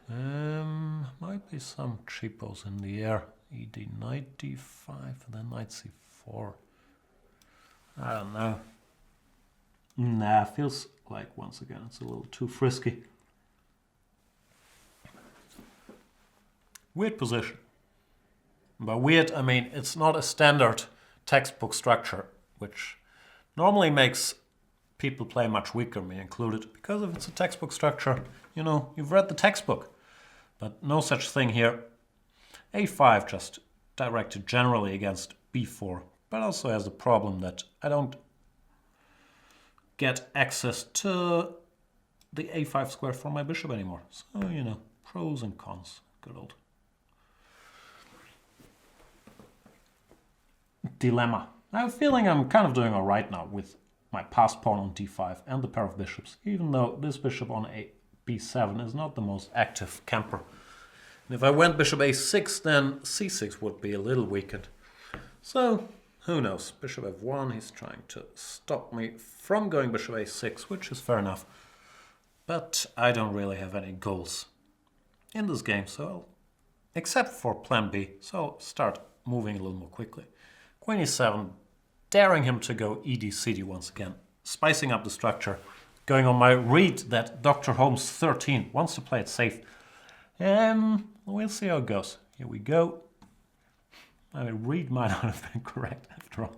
Might be some cheapos in the air. ED, knight d5, and then knight c4. I don't know. Nah, feels like, once again, it's a little too frisky. Weird position. By weird, I mean it's not a standard textbook structure, which normally makes people play much weaker, me included, because if it's a textbook structure, you know, you've read the textbook. But no such thing here. A5 just directed generally against b4, but also has the problem that I don't get access to the a5 square for my bishop anymore. So, you know, pros and cons. Good old dilemma. I have a feeling I'm kind of doing all right now with my passed pawn on d5 and the pair of bishops, even though this bishop on b7 is not the most active camper. And if I went bishop a6, then c6 would be a little weakened. So, who knows? Bishop f1, he's trying to stop me from going bishop a6, which is fair enough. But I don't really have any goals in this game, so except for plan B, so I'll start moving a little more quickly. Queen e7, daring him to go ed-cd once again, spicing up the structure, going on my read that Dr. Holmes 13 wants to play it safe. We'll see how it goes. Here we go. I mean, read might not have been correct after all.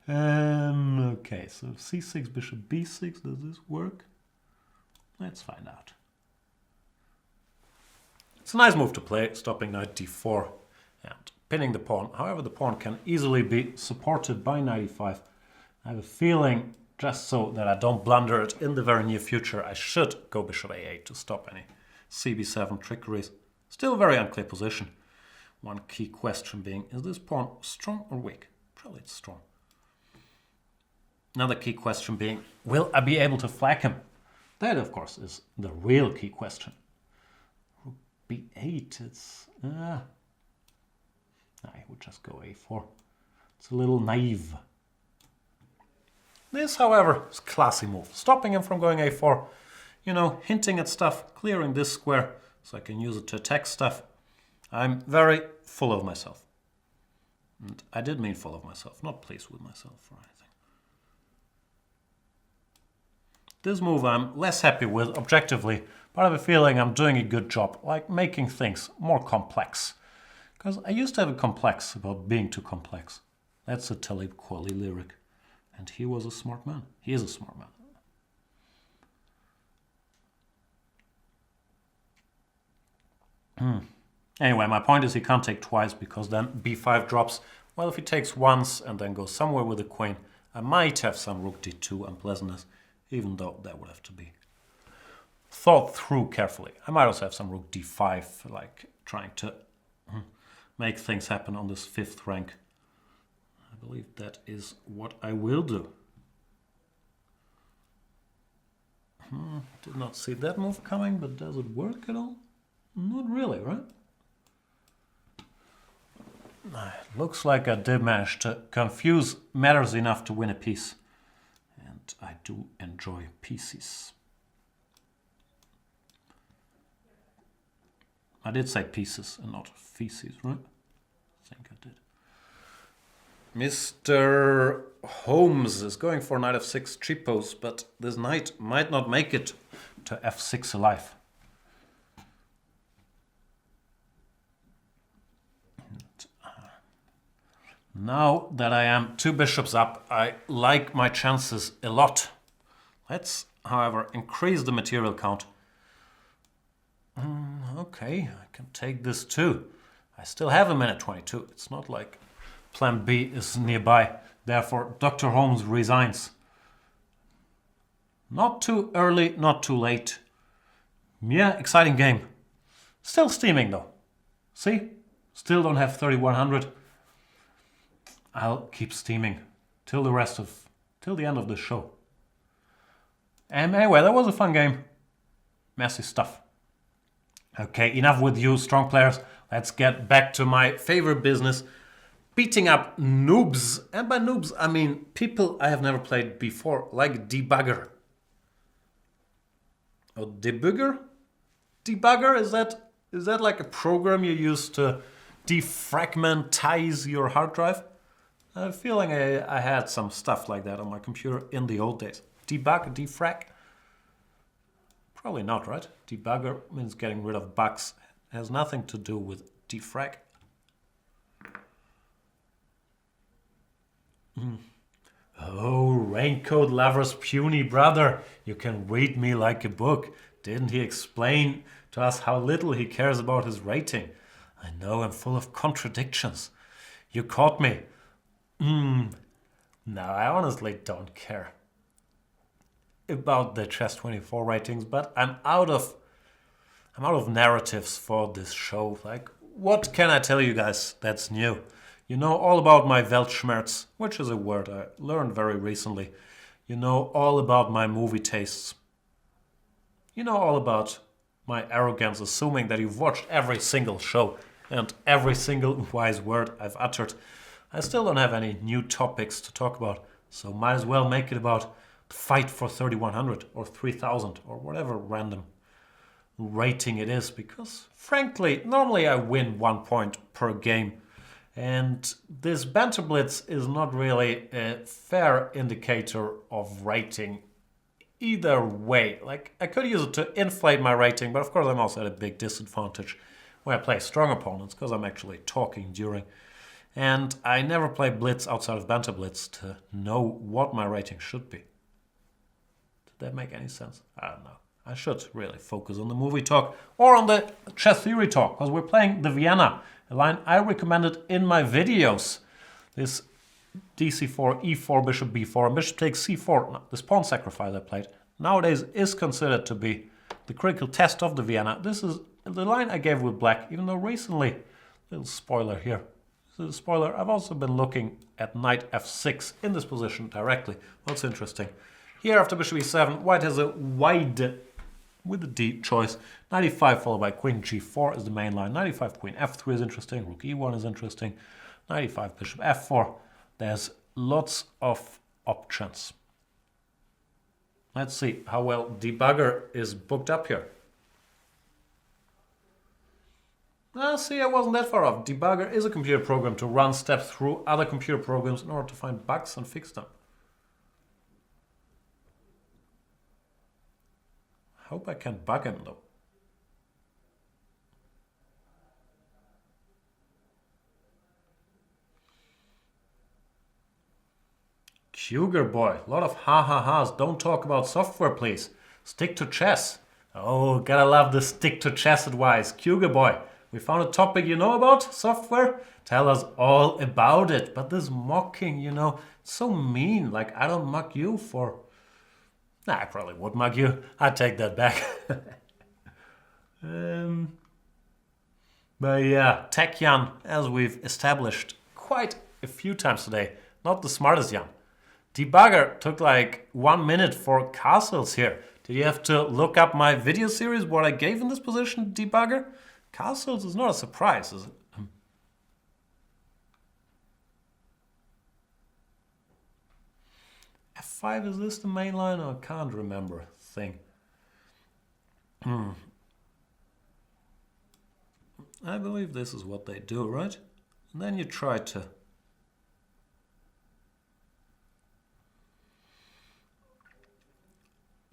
Okay, so c6, bishop b6, does this work? Let's find out. It's a nice move to play, stopping knight d4 and pinning the pawn. However, the pawn can easily be supported by knight e5. I have a feeling, just so that I don't blunder it in the very near future, I should go bishop a8 to stop any cb7 trickeries. Still a very unclear position. One key question being, is this pawn strong or weak? Probably it's strong. Another key question being, will I be able to flag him? That, of course, is the real key question. Rook b8, it's... I would just go a4. It's a little naive. This, however, is a classy move. Stopping him from going a4 you know, hinting at stuff, clearing this square so I can use it to attack stuff. I'm very full of myself. And I did mean full of myself, not pleased with myself or anything. This move I'm less happy with objectively, but I have a feeling I'm doing a good job, like making things more complex. Because I used to have a complex about being too complex. That's a Talib Kweli lyric. And he was a smart man. He is a smart man. Anyway, my point is he can't take twice because then b5 drops. Well, if he takes once and then goes somewhere with the queen, I might have some rook d2 unpleasantness, even though that would have to be thought through carefully. I might also have some rook d5, like trying to make things happen on this 5th rank. I believe that is what I will do. Did not see that move coming, but does it work at all? Not really, right? It looks like I did manage to confuse matters enough to win a piece. And I do enjoy pieces. I did say pieces and not feces, right? I think I did. Mr. Holmes is going for knight f6 cheapos, but this knight might not make it to f6 alive. Now that I am 2 bishops up, I like my chances a lot. Let's, however, increase the material count. Okay, I can take this too. I still have a minute 22. It's not like plan B is nearby. Therefore, Dr. Holmes resigns. Not too early, not too late. Yeah, exciting game. Still steaming though. See? Still don't have 3100. I'll keep steaming till the end of the show. And anyway, that was a fun game. Messy stuff. Okay, enough with you strong players. Let's get back to my favorite business. Beating up noobs. And by noobs, I mean people I have never played before, like Debugger. Oh, Debugger? Debugger, is that like a program you use to defragmentize your hard drive? I have a feeling I had some stuff like that on my computer in the old days. Debug, defrag? Probably not, right? Debugger means getting rid of bugs. It has nothing to do with defrag. Oh, Raincoat Lover's puny brother. You can read me like a book. Didn't he explain to us how little he cares about his rating? I know I'm full of contradictions. You caught me. No, I honestly don't care about the Chess24 ratings, but I'm out of narratives for this show. Like, what can I tell you guys that's new? You know all about my Weltschmerz, which is a word I learned very recently. You know all about my movie tastes. You know all about my arrogance, assuming that you've watched every single show and every single wise word I've uttered. I still don't have any new topics to talk about, so might as well make it about the fight for 3100 or 3000 or whatever random rating it is, because frankly, normally I win 1 point per game, and this Banter Blitz is not really a fair indicator of rating either way. Like, I could use it to inflate my rating, but of course I'm also at a big disadvantage when I play strong opponents, because I'm actually talking during. And I never play Blitz outside of Banter Blitz to know what my rating should be. Did that make any sense? I don't know. I should really focus on the movie talk or on the chess theory talk, because we're playing the Vienna, a line I recommended in my videos. This dc4, e4, bishop b4, and bishop takes c4. No, this pawn sacrifice I played nowadays is considered to be the critical test of the Vienna. This is the line I gave with black, even though recently, little spoiler here. This is a spoiler, I've also been looking at knight f6 in this position directly. What's interesting? Here after bishop e7, white has a wide, with the D choice. Knight e5 followed by queen g4 is the main line. Knight e5, queen f3 is interesting. Rook e1 is interesting. Knight e5, bishop f4. There's lots of options. Let's see how well debugger is booked up here. See, I wasn't that far off. Debugger is a computer program to run steps through other computer programs in order to find bugs and fix them. Hope I can't bug him though. Cougar boy, a lot of ha-ha-has. Don't talk about software, please. Stick to chess. Oh, gotta love the stick to chess advice. Cougar boy, we found a topic you know about, software? Tell us all about it. But this mocking, you know, it's so mean. Like, I don't mock you for... Nah, I probably would mock you. I take that back. But yeah, Tech Jan, as we've established quite a few times today, not the smartest Jan. Debugger took like 1 minute for castles here. Did you have to look up my video series, what I gave in this position, debugger? Castles is not a surprise, is it? F5, is this the main line? I can't remember thing. I believe this is what they do, right? And then you try to...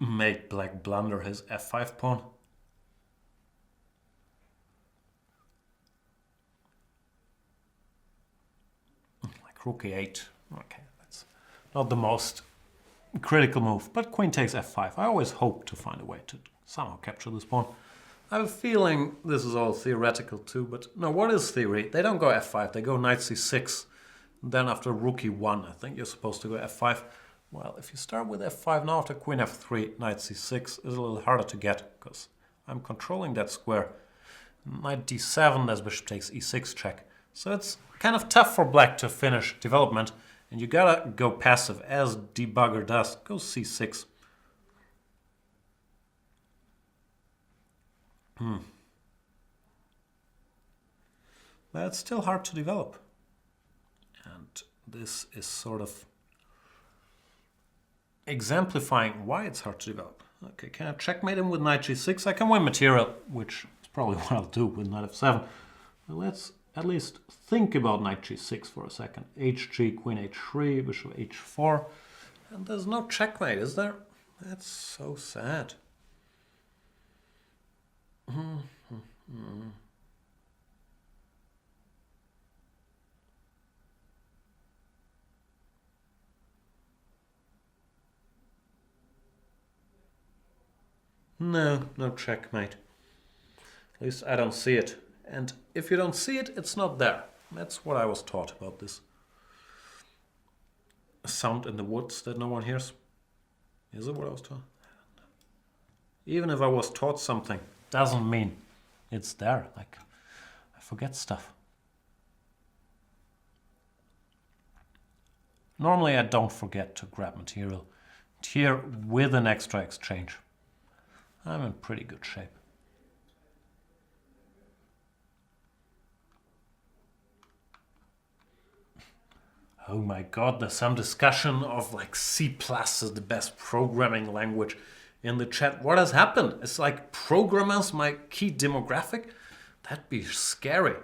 make black blunder his F5 pawn. Like rook e8. Okay, that's not the most critical move, but queen takes F5. I always hope to find a way to somehow capture this pawn. I have a feeling this is all theoretical too, but no, what is theory? They don't go F5, they go knight C6. Then after rook E1, I think you're supposed to go F5. Well, if you start with F5 now after queen F3, knight C6 is a little harder to get because I'm controlling that square. Knight D7 as bishop takes E6 check. So it's kind of tough for black to finish development, and you gotta go passive as debugger does. Go C6. But it's still hard to develop. And this is sort of exemplifying why it's hard to develop. Okay, can I checkmate him with knight g6? I can win material, which is probably what I'll do with knight f7. But let's at least think about knight g6 for a second. hg, queen h3, bishop h4. And there's no checkmate, is there? That's so sad. No, no checkmate. At least I don't see it. And if you don't see it, it's not there. That's what I was taught about this. A sound in the woods that no one hears. Is it what I was taught? Even if I was taught something, doesn't mean it's there. Like, I forget stuff. Normally I don't forget to grab material. And here, with an extra exchange, I'm in pretty good shape. Oh my god, there's some discussion of like C+ is the best programming language in the chat. What has happened? It's like programmers my key demographic? That'd be scary.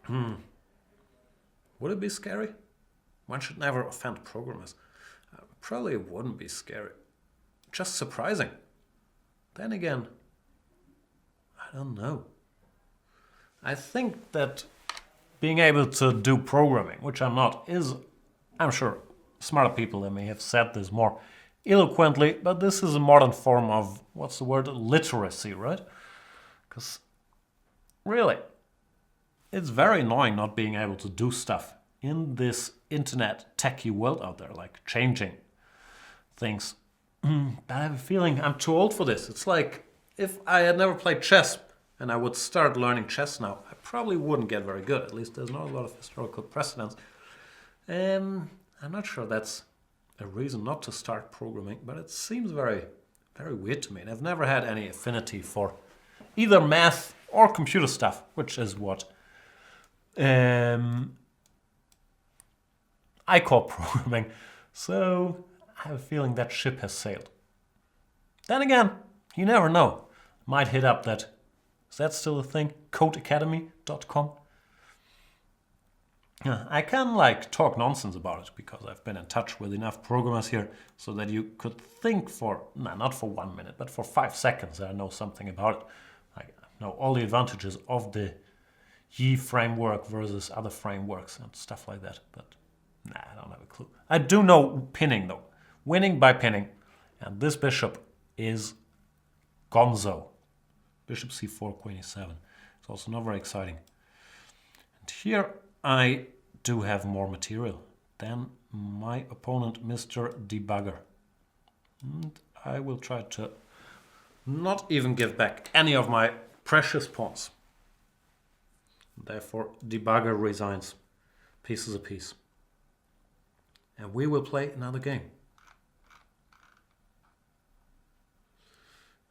Would it be scary? One should never offend programmers. Probably it wouldn't be scary. Just surprising. Then again, I don't know. I think that being able to do programming, which I'm not, is, I'm sure, smarter people than me have said this more eloquently, but this is a modern form of, what's the word, literacy, right? Because, really, it's very annoying not being able to do stuff in this internet techie world out there, like changing things. But I have a feeling I'm too old for this. It's like if I had never played chess and I would start learning chess now, I probably wouldn't get very good. At least there's not a lot of historical precedents. I'm not sure that's a reason not to start programming, but it seems very, very weird to me. And I've never had any affinity for either math or computer stuff, which is what I call programming. So I have a feeling that ship has sailed. Then again, you never know. Might hit up that, is that still a thing? codeacademy.com. I can talk nonsense about it because I've been in touch with enough programmers here so that you could think for, not for 1 minute, but for 5 seconds I know something about it. I know all the advantages of the Yi framework versus other frameworks and stuff like that, but I don't have a clue. I do know pinning though. Winning by pinning. And this bishop is gonzo. Bishop c4, queen e7. It's also not very exciting. And here I do have more material than my opponent, Mr. Debugger. And I will try to not even give back any of my precious pawns. Therefore, Debugger resigns pieces apiece. And we will play another game.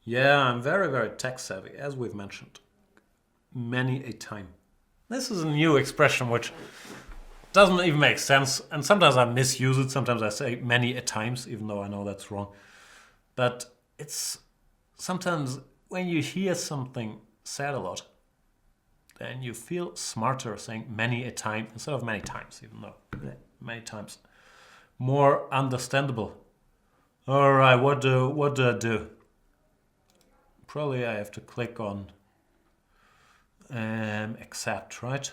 Yeah, I'm very, very tech savvy, as we've mentioned many a time. This is a new expression which doesn't even make sense, and sometimes I misuse it, sometimes I say many a times, even though I know that's wrong. But it's sometimes when you hear something said a lot, then you feel smarter saying many a time instead of many times, even though many times. More understandable. Alright, what do I do? Probably I have to click on accept, right?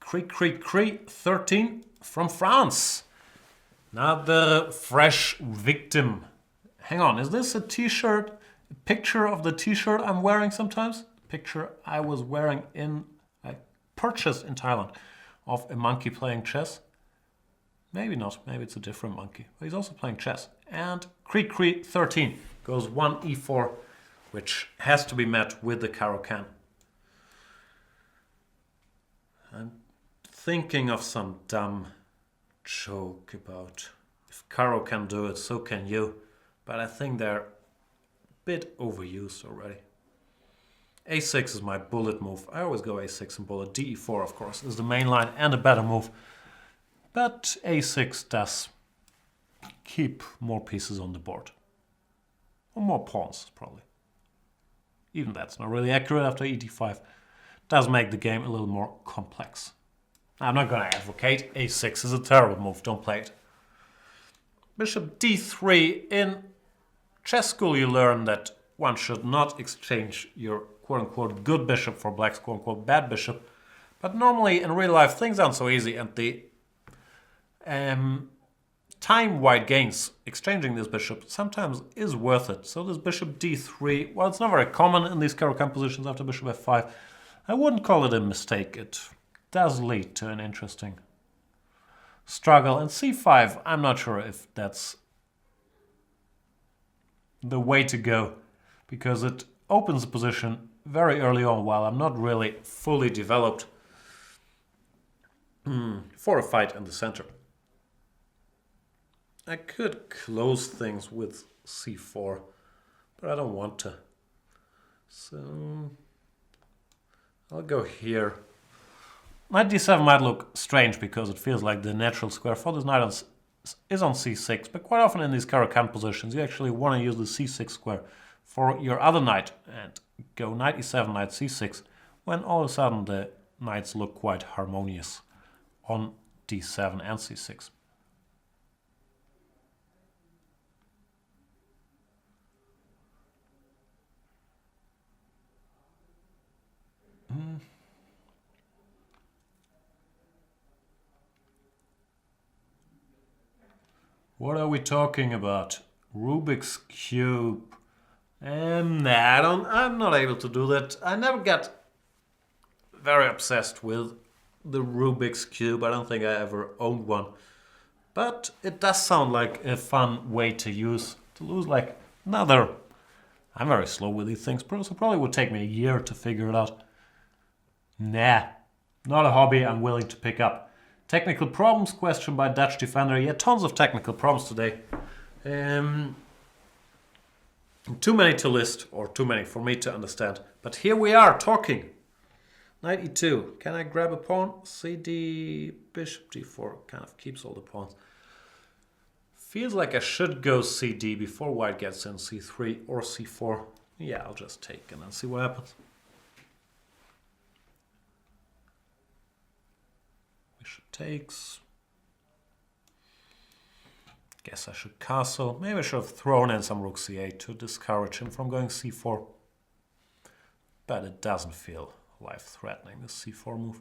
Cree 13 from France. Another fresh victim. Hang on, is this a t-shirt? A picture of the t-shirt I'm wearing sometimes? Picture I was wearing I purchased in Thailand of a monkey playing chess. Maybe not, maybe it's a different monkey. But he's also playing chess. And Cree 13 goes 1 e4, which has to be met with the Caro-Can. I'm thinking of some dumb joke about if Caro can do it, so can you. But I think they're a bit overused already. A6 is my bullet move. I always go A6 and bullet. DE4, of course, is the main line and a better move. But A6 does keep more pieces on the board. Or more pawns, probably. Even that's not really accurate after ED5. Does make the game a little more complex. I'm not going to advocate A6 is a terrible move. Don't play it. Bishop D3. In chess school you learn that one should not exchange your quote-unquote good bishop for black's quote-unquote bad bishop. But normally in real life things aren't so easy, and the time white gains exchanging this bishop sometimes is worth it. So this bishop D3, well, it's not very common in these Caro-Can positions after bishop F5. I wouldn't call it a mistake. It does lead to an interesting struggle. And C5, I'm not sure if that's the way to go, because it opens the position very early on while I'm not really fully developed for a fight in the center. I could close things with C4, but I don't want to. So I'll go here. Knight d7 might look strange because it feels like the natural square for this knight is on c6, but quite often in these Caro-Can positions you actually want to use the c6 square for your other knight and go knight e7, knight c6, when all of a sudden the knights look quite harmonious on d7 and c6. What are we talking about? Rubik's Cube. I'm not able to do that. I never get very obsessed with the Rubik's Cube. I don't think I ever owned one. But it does sound like a fun way to lose like another. I'm very slow with these things, so probably would take me a year to figure it out. Nah, not a hobby I'm willing to pick up. Technical problems question by Dutch Defender. Yeah, tons of technical problems today. Too many to list, or too many for me to understand. But here we are talking. Knight e2. Can I grab a pawn? cd, bishop d4. Kind of keeps all the pawns. Feels like I should go cd before white gets in c3 or c4. Yeah, I'll just take and then see what happens. Bishop takes. Guess I should castle. Maybe I should have thrown in some rook c8 to discourage him from going c4. But it doesn't feel life-threatening, this c4 move.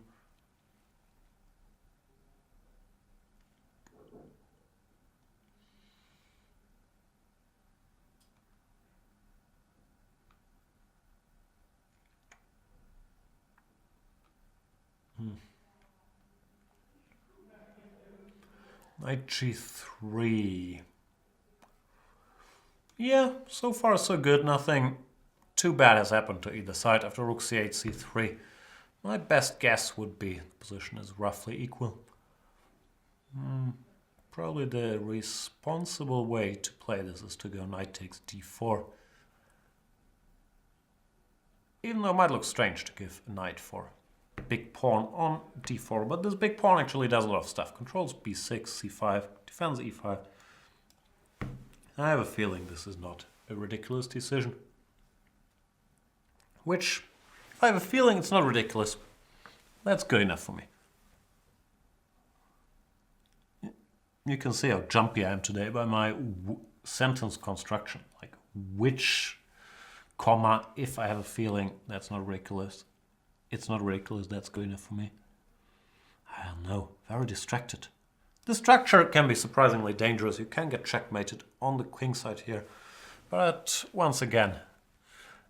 Knight g3. Yeah, so far so good. Nothing too bad has happened to either side after rook c8, c3. My best guess would be the position is roughly equal. Probably the responsible way to play this is to go knight takes d4. Even though it might look strange to give a knight for a big pawn on d4, but this big pawn actually does a lot of stuff. Controls b6, c5, defends e5. I have a feeling this is not a ridiculous decision. Which, if I have a feeling it's not ridiculous, that's good enough for me. You can see how jumpy I am today by my sentence construction. Like, which comma, if I have a feeling that's not ridiculous, it's not ridiculous, that's good enough for me. I don't know, very distracted. The structure can be surprisingly dangerous. You can get checkmated on the king side here. But once again,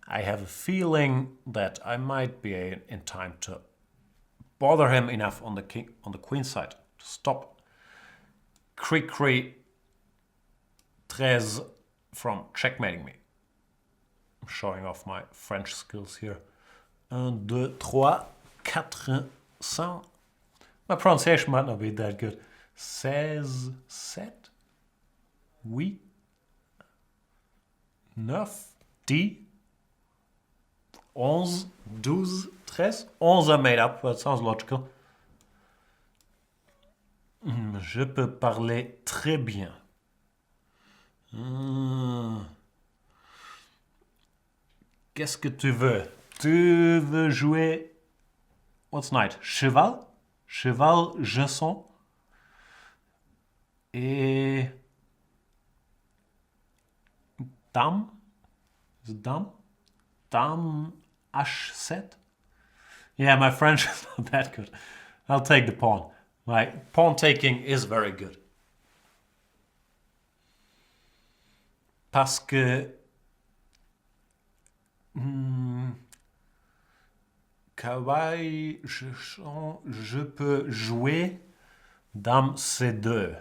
I have a feeling that I might be in time to bother him enough on the queen side to stop Cricri 13 from checkmating me. I'm showing off my French skills here. 1, 2, 3, 4, 5. My pronunciation might not be that good. 16, 7, 8, 9, 10, 11, 12, 13. 11 are made up, but it sounds logical. Je peux parler très bien. Qu'est-ce que tu veux? Tu veux jouer... What's knight? Cheval? Cheval, gesson. Et... Dame? Is it dame? Dame h7? Yeah, my French is not that good. I'll take the pawn. My pawn taking is very good. Parce que... Kawaii, je peux jouer Dame C2.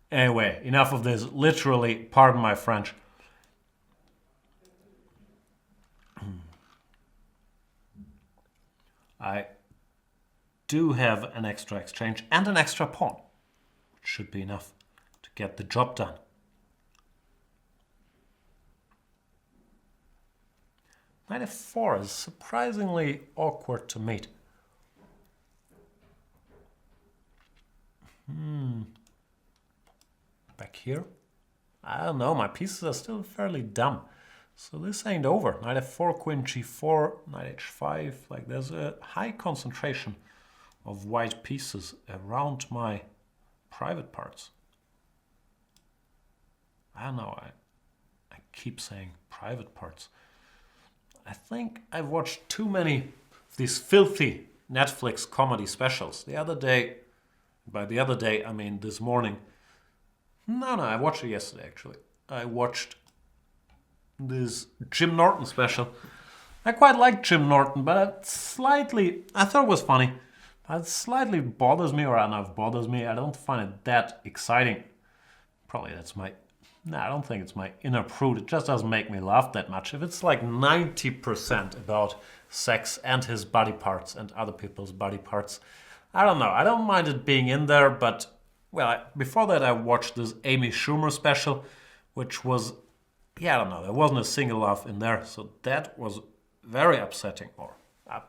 Anyway, enough of this. Literally, pardon my French. I do have an extra exchange and an extra pawn, which should be enough to get the job done. Knight f4 is surprisingly awkward to mate. Back here? I don't know, my pieces are still fairly dumb. So this ain't over. Knight f4, queen g4, knight h5. Like, there's a high concentration of white pieces around my private parts. I don't know, I keep saying private parts. I think I've watched too many of these filthy Netflix comedy specials. The other day, by the other day, I mean this morning. No, I watched it yesterday actually. I watched this Jim Norton special. I quite like Jim Norton, but I thought it was funny. But it slightly bothers me, or I don't know if it bothers me. I don't find it that exciting. Probably that's my... No, I don't think it's my inner prude. It just doesn't make me laugh that much. If it's like 90% about sex and his body parts and other people's body parts, I don't know. I don't mind it being in there, but well, before that I watched this Amy Schumer special, which was, yeah, I don't know, there wasn't a single laugh in there, so that was very upsetting, or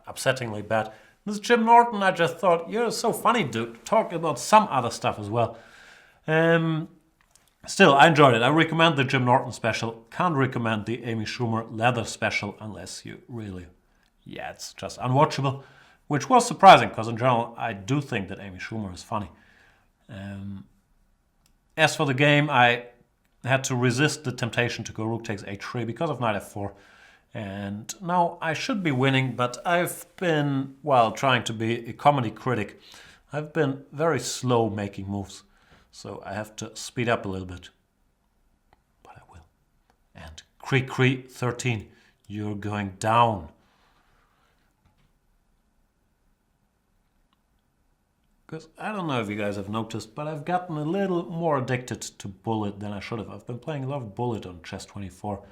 upsettingly bad. This Jim Norton, I just thought, you're so funny, dude. Talk about some other stuff as well. Still, I enjoyed it. I recommend the Jim Norton special. Can't recommend the Amy Schumer leather special unless you really, yeah, it's just unwatchable. Which was surprising, because in general, I do think that Amy Schumer is funny. As for the game, I had to resist the temptation to go rook takes h3 because of knight f4. And now I should be winning, but I've been, while trying to be a comedy critic, I've been very slow making moves. So I have to speed up a little bit. But I will. And Cree 13, you're going down. Because I don't know if you guys have noticed, but I've gotten a little more addicted to bullet than I should have. I've been playing a lot of bullet on chess24,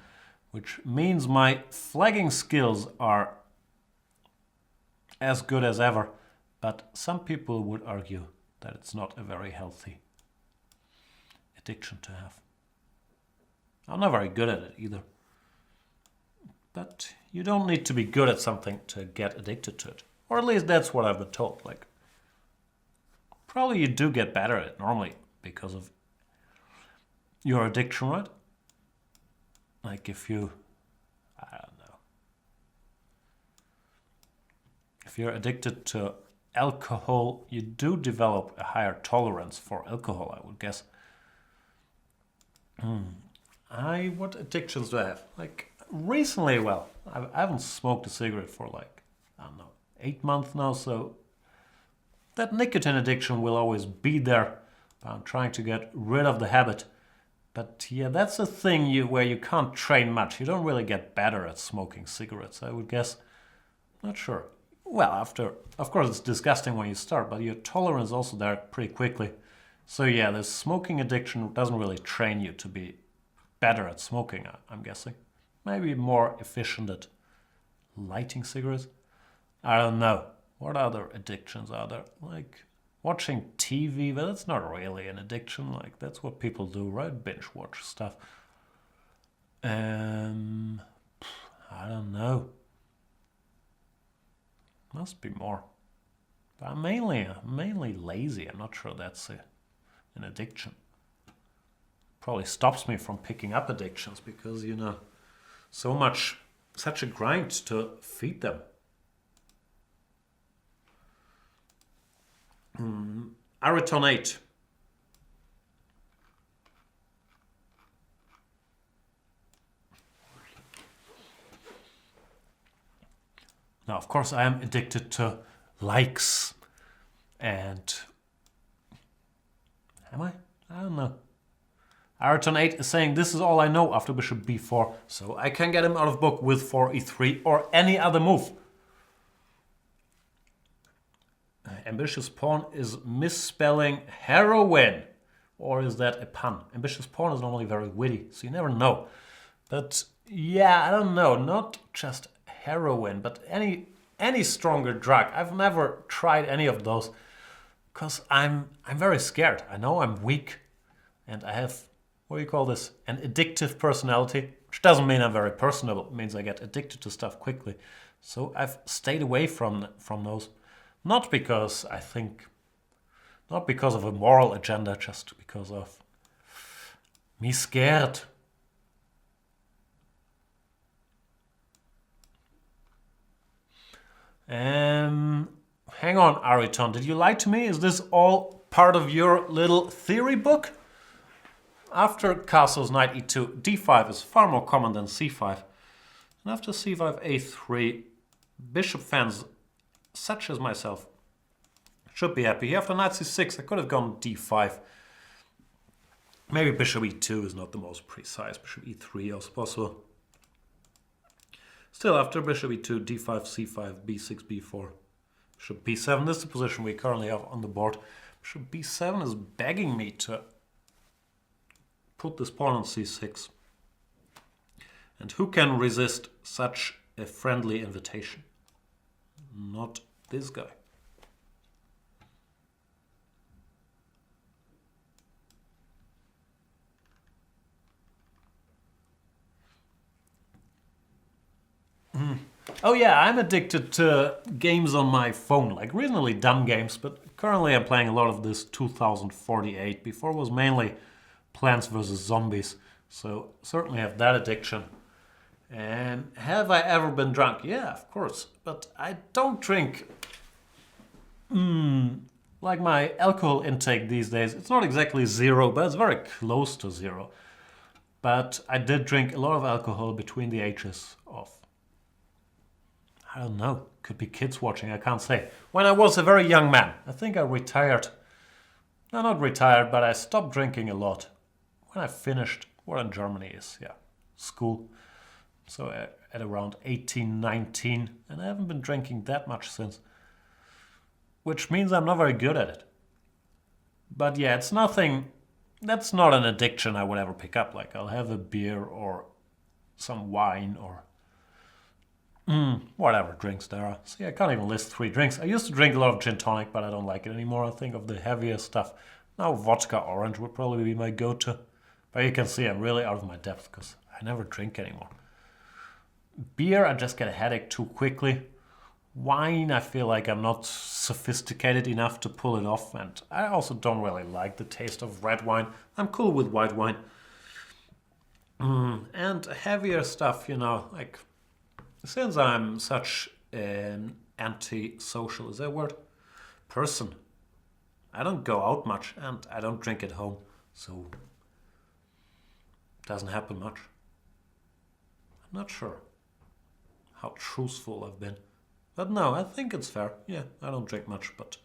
which means my flagging skills are as good as ever, but some people would argue that it's not a very healthy addiction to have. I'm not very good at it either. But you don't need to be good at something to get addicted to it. Or at least that's what I've been told. Like, probably you do get better at it normally because of your addiction, right? Like if you, I don't know. If you're addicted to alcohol, you do develop a higher tolerance for alcohol, I would guess. What addictions do I have? Like recently, well, I haven't smoked a cigarette for like, I don't know, 8 months now, so that nicotine addiction will always be there. I'm trying to get rid of the habit. But yeah, that's a thing where you can't train much. You don't really get better at smoking cigarettes, I would guess. Not sure. Well, of course it's disgusting when you start, but your tolerance is also there pretty quickly. So yeah, the smoking addiction doesn't really train you to be better at smoking, I'm guessing. Maybe more efficient at lighting cigarettes. I don't know. What other addictions are there? Like watching TV, but that's not really an addiction. Like that's what people do, right? Binge watch stuff. I don't know. Must be more. But I'm mainly lazy. I'm not sure that's an addiction. Probably stops me from picking up addictions because, you know, such a grind to feed them. Ariton 8. Now, of course, I am addicted to likes. And am I? I don't know. Ariton 8 is saying this is all I know after bishop b4, so I can get him out of book with 4e3 or any other move. Ambitious pawn is misspelling heroin. Or is that a pun? Ambitious pawn is normally very witty, so you never know. But yeah, I don't know. Not just heroin, but any stronger drug. I've never tried any of those because I'm very scared. I know I'm weak and I have, what do you call this? An addictive personality, which doesn't mean I'm very personable. It means I get addicted to stuff quickly. So I've stayed away from those. Not because of a moral agenda, just because of me scared. Hang on, Ariton, did you lie to me? Is this all part of your little theory book? After castles knight e2, d5 is far more common than c5. And after c5, a3, bishop fans such as myself should be happy. After knight c6, I could have gone d5. Maybe bishop e2 is not the most precise. Bishop e3 also possible. Still, after bishop e2, d5, c5, b6, b4, bishop b7. This is the position we currently have on the board. Bishop b7 is begging me to put this pawn on c6. And who can resist such a friendly invitation? Not this guy. Oh yeah, I'm addicted to games on my phone, like reasonably dumb games, but currently I'm playing a lot of this 2048. Before it was mainly Plants vs. Zombies, so certainly have that addiction. And have I ever been drunk? Yeah, of course, but I don't drink. Like my alcohol intake these days, it's not exactly zero, but it's very close to zero. But I did drink a lot of alcohol between the ages of, I don't know, could be kids watching, I can't say. When I was a very young man, I think I retired. No, not retired, but I stopped drinking a lot when I finished what in Germany is, yeah, school. So at around 18, 19, and I haven't been drinking that much since. Which means I'm not very good at it. But yeah, it's nothing, that's not an addiction I would ever pick up. Like I'll have a beer or some wine or whatever drinks there are. See, I can't even list 3 drinks. I used to drink a lot of gin tonic, but I don't like it anymore. I think of the heavier stuff. Now vodka orange would probably be my go-to. But you can see I'm really out of my depth because I never drink anymore. Beer, I just get a headache too quickly. Wine, I feel like I'm not sophisticated enough to pull it off, and I also don't really like the taste of red wine. I'm cool with white wine. And heavier stuff, you know, like, since I'm such an anti-social, is that a word? Person. I don't go out much, and I don't drink at home, so it doesn't happen much. I'm not sure how truthful I've been. But no, I think it's fair. Yeah, I don't drink much, but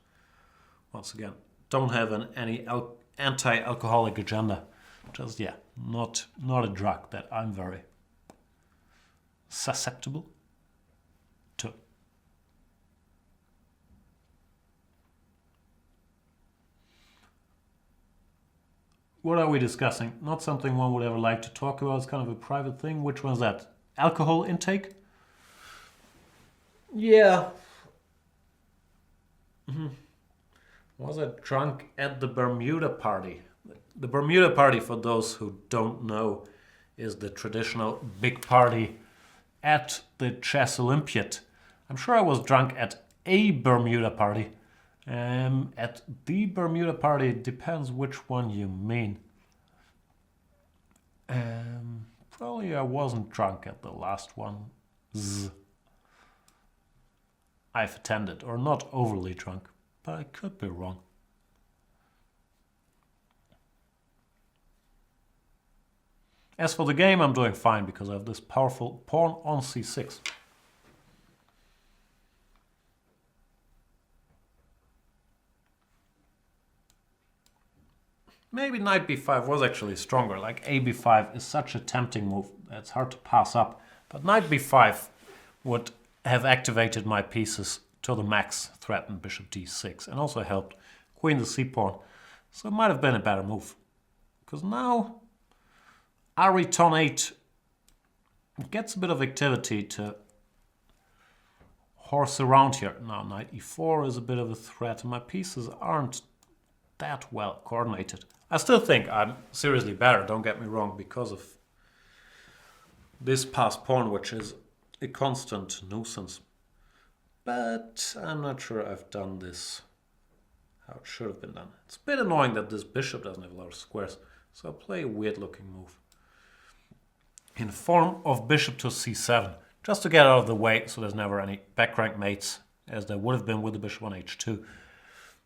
once again, don't have any anti-alcoholic agenda. Just, yeah, not a drug that I'm very susceptible to. What are we discussing? Not something one would ever like to talk about. It's kind of a private thing. Which one's that? Alcohol intake? Yeah. Was I drunk at the Bermuda party? The Bermuda party, for those who don't know, is the traditional big party at the Chess Olympiad. I'm sure I was drunk at a Bermuda party. At the Bermuda party, it depends which one you mean. Probably I wasn't drunk at the last one. I've attended, or not overly drunk, but I could be wrong. As for the game, I'm doing fine because I have this powerful pawn on c6. Maybe knight b5 was actually stronger, like a b5 is such a tempting move that it's hard to pass up. But knight b5 would have activated my pieces to the max, threatened bishop d6, and also helped queen to c-pawn. So it might have been a better move. Because now Ari ton 8 gets a bit of activity to horse around here. Now knight e4 is a bit of a threat, and my pieces aren't that well coordinated. I still think I'm seriously better, don't get me wrong, because of this passed pawn, which is a constant nuisance. But I'm not sure I've done this how it should have been done. It's a bit annoying that this bishop doesn't have a lot of squares, so I'll play a weird looking move in form of bishop to c7, just to get out of the way so there's never any back rank mates, as there would have been with the bishop on h2.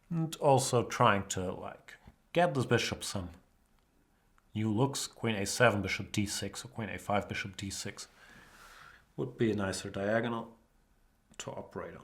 And also trying to like get this bishop some new looks. Queen a7, bishop d6, or queen a5, bishop d6 would be a nicer diagonal to operate on.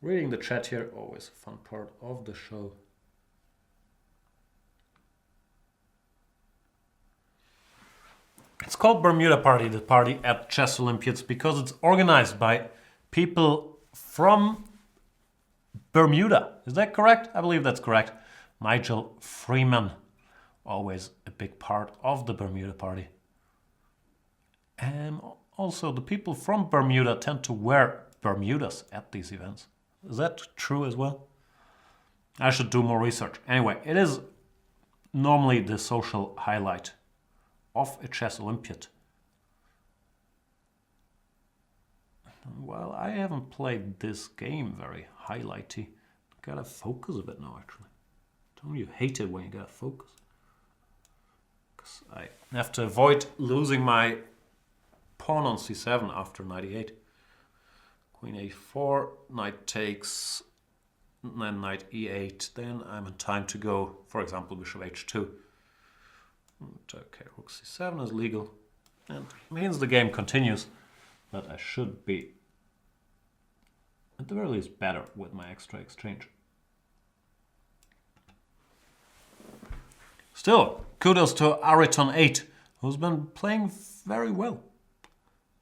Reading the chat here, always a fun part of the show. It's called Bermuda Party, the party at Chess Olympiads, because it's organized by people from Bermuda. Is that correct? I believe that's correct. Nigel Freeman always a big part of the Bermuda party. And also, the people from Bermuda tend to wear Bermudas at these events. Is that true as well? I should do more research. Anyway, it is normally the social highlight of a chess Olympiad. Well, I haven't played this game very highlighty. Gotta focus a bit now, actually. Don't you hate it when you gotta focus? Because I have to avoid losing my pawn on c7 after knight e8. Queen a4, knight takes, then knight e8. Then I'm in time to go, for example, bishop h2. Okay, rook c7 is legal. And means the game continues. But I should be, at the very least, better with my extra exchange. Still, kudos to Ariton8, who's been playing very well.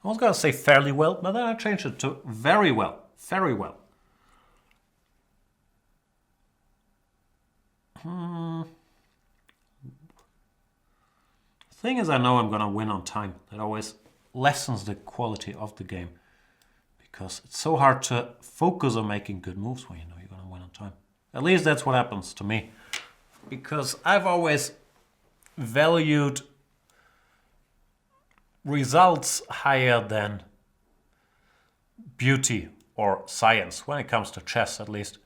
I was going to say fairly well, but then I changed it to very well. Very well. Thing is, I know I'm going to win on time. That always lessens the quality of the game, because it's so hard to focus on making good moves when you know you're going to win on time. At least that's what happens to me, because I've always valued results higher than beauty or science when it comes to chess, at least.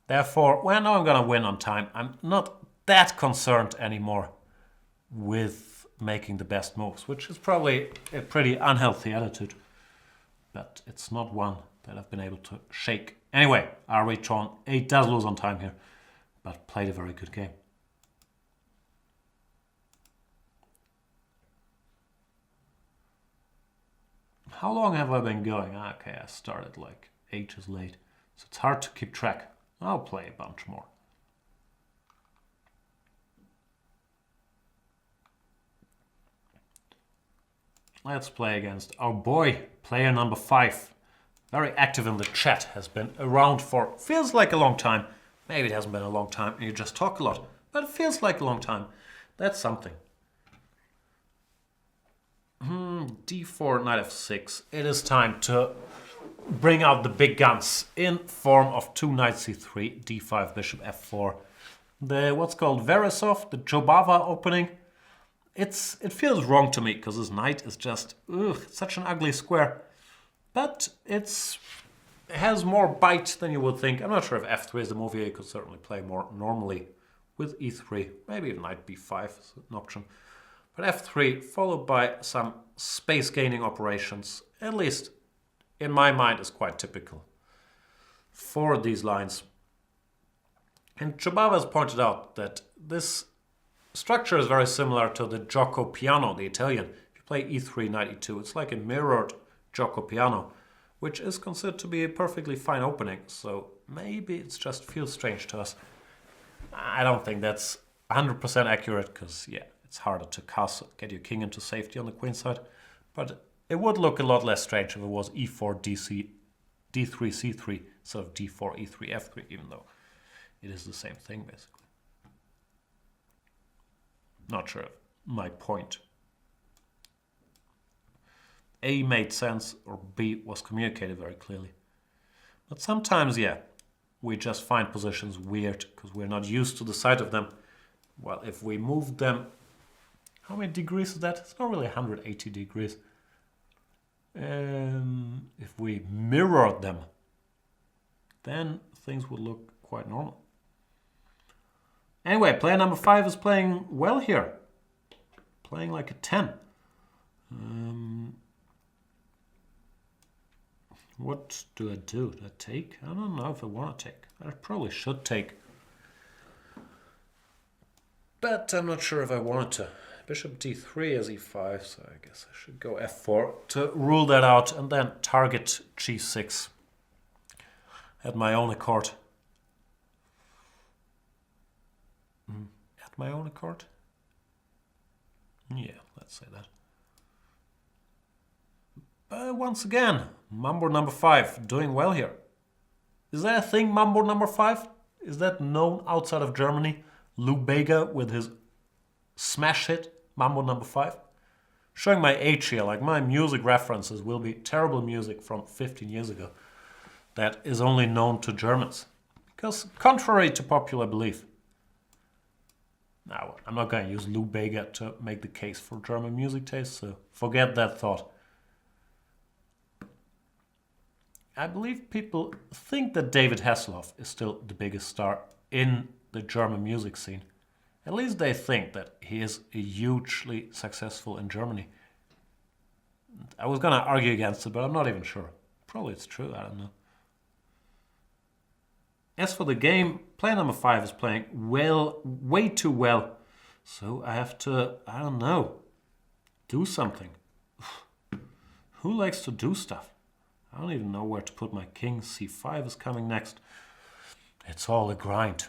Therefore, when I know I'm going to win on time, I'm not that concerned anymore with making the best moves, which is probably a pretty unhealthy attitude, but it's not one that I've been able to shake. Anyway, Ariton8 does lose on time here, but played a very good game. How long have I been going? Okay, I started like ages late, so it's hard to keep track. I'll play a bunch more. Let's play against our boy, player number 5. Very active in the chat, has been around for, feels like a long time. Maybe it hasn't been a long time and you just talk a lot, but it feels like a long time. That's something. D4, knight f6. It is time to bring out the big guns in form of 2 knight c3, d5, bishop f4. The what's called Veresov, the Jobava opening. It feels wrong to me because this knight is just such an ugly square. But it has more bite than you would think. I'm not sure if f3 is the move here. You could certainly play more normally with e3. Maybe knight b5 is an option. But f3 followed by some space gaining operations, at least in my mind, is quite typical for these lines. And Jobava has pointed out that this structure is very similar to the gioco piano, the Italian. If you play e3, knight e2, it's like a mirrored gioco piano, which is considered to be a perfectly fine opening. So maybe it just feels strange to us. I don't think that's 100% accurate, because yeah, it's harder to castle, get your king into safety on the queen side. But it would look a lot less strange if it was e4, d3, c3, instead of d4, e3, f3, even though it is the same thing, basically. Not sure my point A made sense or B was communicated very clearly. But sometimes, yeah, we just find positions weird because we're not used to the sight of them. Well, if we move them, how many degrees is that? It's not really 180 degrees. If we mirror them, then things would look quite normal. Anyway, player number 5 is playing well here. Playing like a 10. What do I do? Do I take? I don't know if I want to take. I probably should take. But I'm not sure if I wanted to. Bishop d3 as e5, so I guess I should go f4 to rule that out and then target g6 at my own accord. At my own accord? Yeah, let's say that. But once again, Mambo number 5 doing well here. Is that a thing, Mambo number 5? Is that known outside of Germany? Lou Bega with his smash hit, Mambo number 5. Showing my age here, like my music references will be terrible music from 15 years ago that is only known to Germans. Because contrary to popular belief, now I'm not going to use Lou Bega to make the case for German music taste, so forget that thought. I believe people think that David Hasselhoff is still the biggest star in the German music scene. At least they think that he is hugely successful in Germany. I was going to argue against it, but I'm not even sure. Probably it's true, I don't know. As for the game, player number 5 is playing well, way too well. So I have to, I don't know, do something. Who likes to do stuff? I don't even know where to put my king. C5 is coming next. It's all a grind.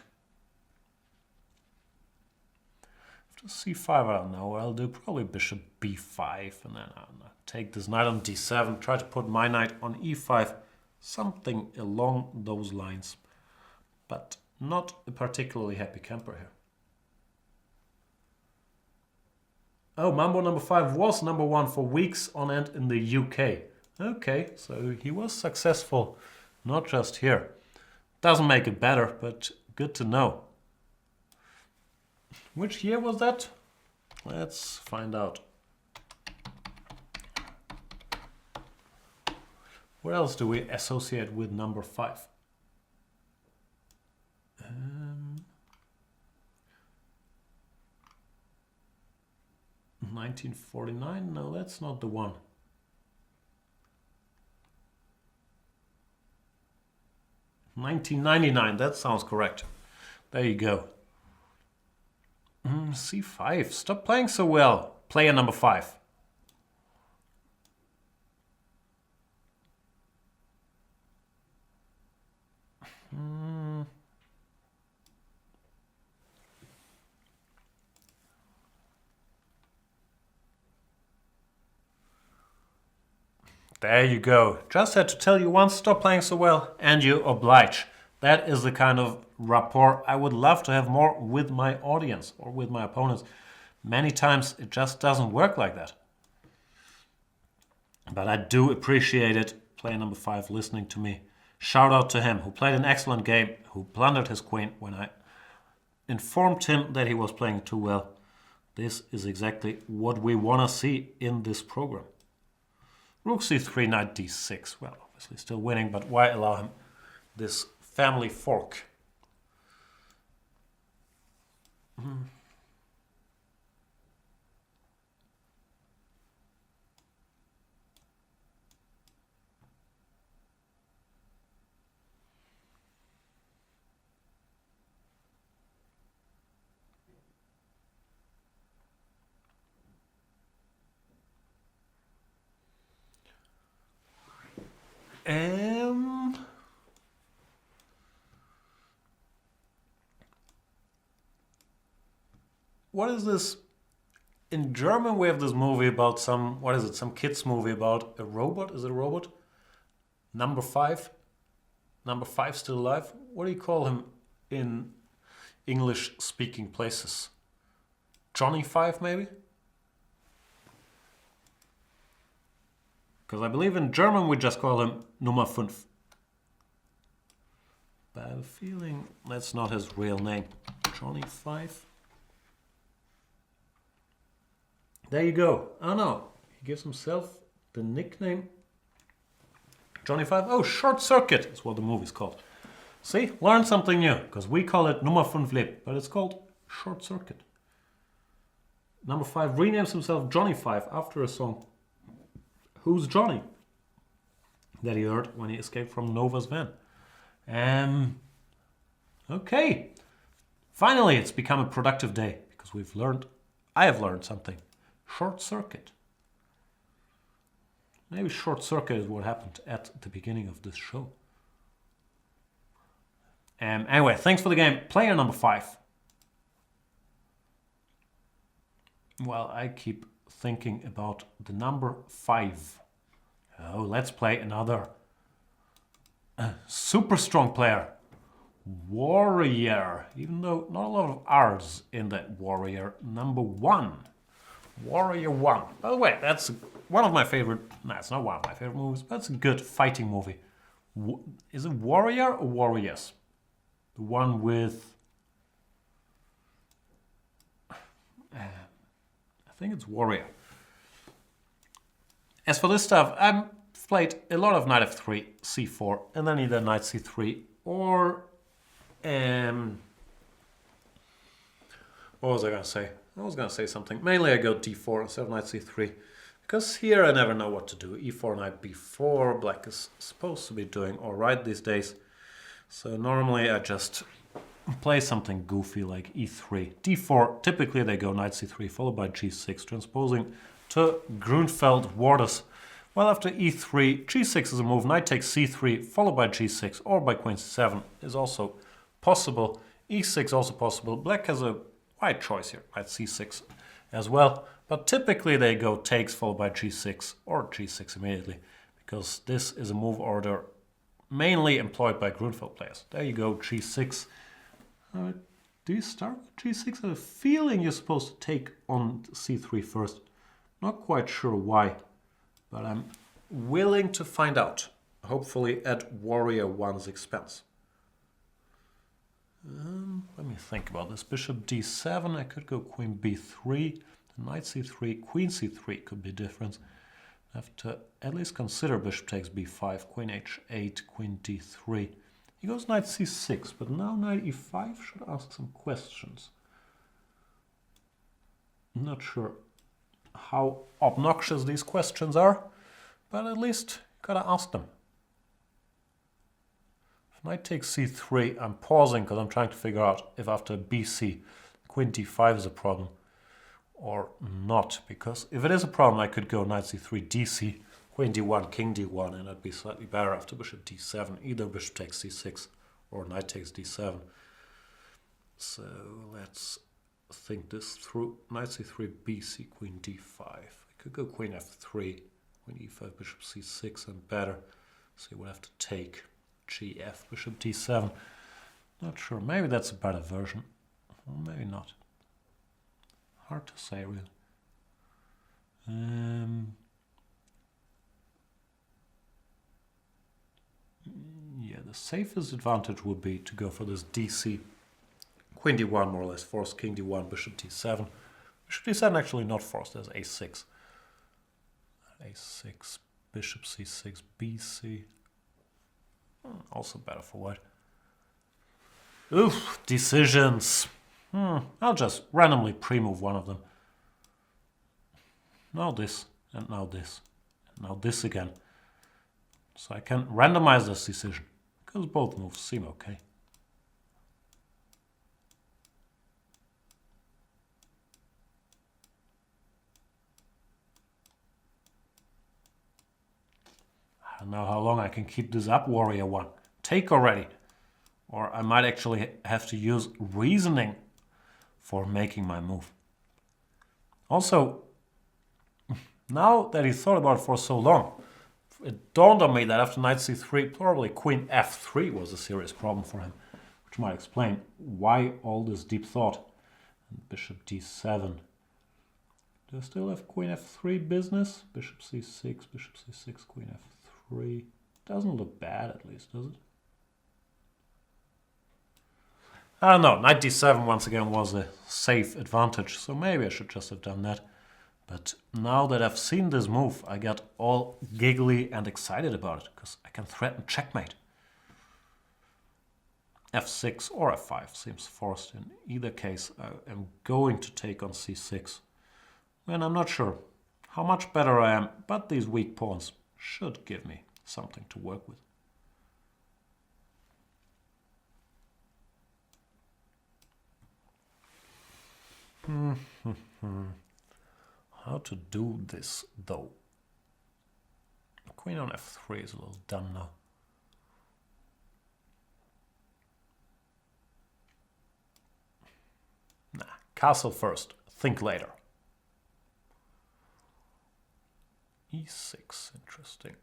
After C5, I don't know what I'll do. Probably bishop B5, and then I don't know, take this knight on D7, try to put my knight on E5. Something along those lines. But not a particularly happy camper here. Oh, Mambo number 5 was number 1 for weeks on end in the UK. Okay, so he was successful, not just here. Doesn't make it better, but good to know. Which year was that? Let's find out. What else do we associate with number 5? 1949? No, that's not the one. 1999, that sounds correct. There you go. C5, stop playing so well. Player number 5. There you go. Just had to tell you once, stop playing so well, and you oblige. That is the kind of rapport I would love to have more with my audience or with my opponents. Many times it just doesn't work like that. But I do appreciate it, player number 5 listening to me. Shout out to him, who played an excellent game, who blundered his queen when I informed him that he was playing too well. This is exactly what we want to see in this program. Rook c3, knight d6. Well, obviously still winning, but why allow him this family fork? What is this? In German we have this movie about some, what is it, some kids movie about a robot? Is it a robot? Number 5? Number 5 still alive? What do you call him in English speaking places? Johnny 5 maybe? Because I believe in German we just call him Nummer 5. But I have a feeling that's not his real name. Johnny 5. There you go. Oh no, he gives himself the nickname Johnny 5. Oh, Short Circuit is what the movie's called. See, learn something new, because we call it Nummer 5 Leb, but it's called Short Circuit. Number 5 renames himself Johnny 5 after a song Who's Johnny? That he heard when he escaped from Nova's van. Okay. Finally, it's become a productive day, because I have learned something. Short circuit. Maybe short circuit is what happened at the beginning of this show. Anyway, thanks for the game. Player number 5. Well, I keep thinking about the number 5. Oh, let's play another super strong player. warrior, even though not a lot of R's in that warrior. Number 1. Warrior 1. By the way, that's one of my favorite... No, it's not one of my favorite movies, but it's a good fighting movie. Is it Warrior or Warriors? The one with... I think it's Warrior. As for this stuff, I've played a lot of knight f3, c4, and then either knight c3 or... what was I going to say? I was going to say something. Mainly I go d4 instead of knight c3. Because here I never know what to do. e4, knight b4. Black is supposed to be doing alright these days. So normally I just play something goofy like e3. d4, typically they go knight c3 followed by g6, transposing to Grunfeld Warders. Well, after e3, g6 is a move. Knight takes c3 followed by g6 or by queen c7 is also possible. e6 also possible. Black has a wide choice here, knight c6 as well. But typically they go takes followed by g6 or g6 immediately, because this is a move order mainly employed by Grunfeld players. There you go, g6. Do you start with g6? I have a feeling you're supposed to take on c3 first. Not quite sure why, but I'm willing to find out. Hopefully at warrior 1's expense. Let me think about this. Bishop d7, I could go queen b3, knight c3, queen c3 could be different. I have to at least consider bishop takes b5, queen h8, queen d3. He goes knight c6, but now knight e5 should ask some questions. I'm not sure how obnoxious these questions are, but at least gotta ask them. If knight takes c3, I'm pausing because I'm trying to figure out if after bc, queen d5 is a problem or not. Because if it is a problem, I could go knight c3, dc, queen d1, king d1, and that'd be slightly better after bishop d7. Either bishop takes c6 or knight takes d7. So let's think this through. Knight c3, bc, queen d5. I could go queen f3, queen e5, bishop c6, and better. So you would have to take gf, bishop d7. Not sure. Maybe that's a better version. Or maybe not. Hard to say, really. Yeah, the safest advantage would be to go for this dc. Queen d1 more or less forced, king d1, bishop d7. Bishop d7 actually not forced, there's a6. a6, bishop c6, bc. Also better for white. Oof, decisions. I'll just randomly pre-move one of them. Now this, and now this, and now this again. So I can randomize this decision, because both moves seem okay. I don't know how long I can keep this up, warrior 1. Take already. Or I might actually have to use reasoning for making my move. Also, now that he thought about it for so long, it dawned on me that after knight c3, probably queen f3 was a serious problem for him, which might explain why all this deep thought. And bishop d7. Do I still have queen f3 business? Bishop c6, queen f3. Doesn't look bad, at least, does it? I don't know. Knight d7 once again was a safe advantage, so maybe I should just have done that. But now that I've seen this move, I get all giggly and excited about it, because I can threaten checkmate. f6 or f5 seems forced. In either case, I am going to take on c6. And I'm not sure how much better I am, but these weak pawns should give me something to work with. How to do this, though? Queen on f3 is a little dumb now. Nah, castle first, think later. e6, interesting.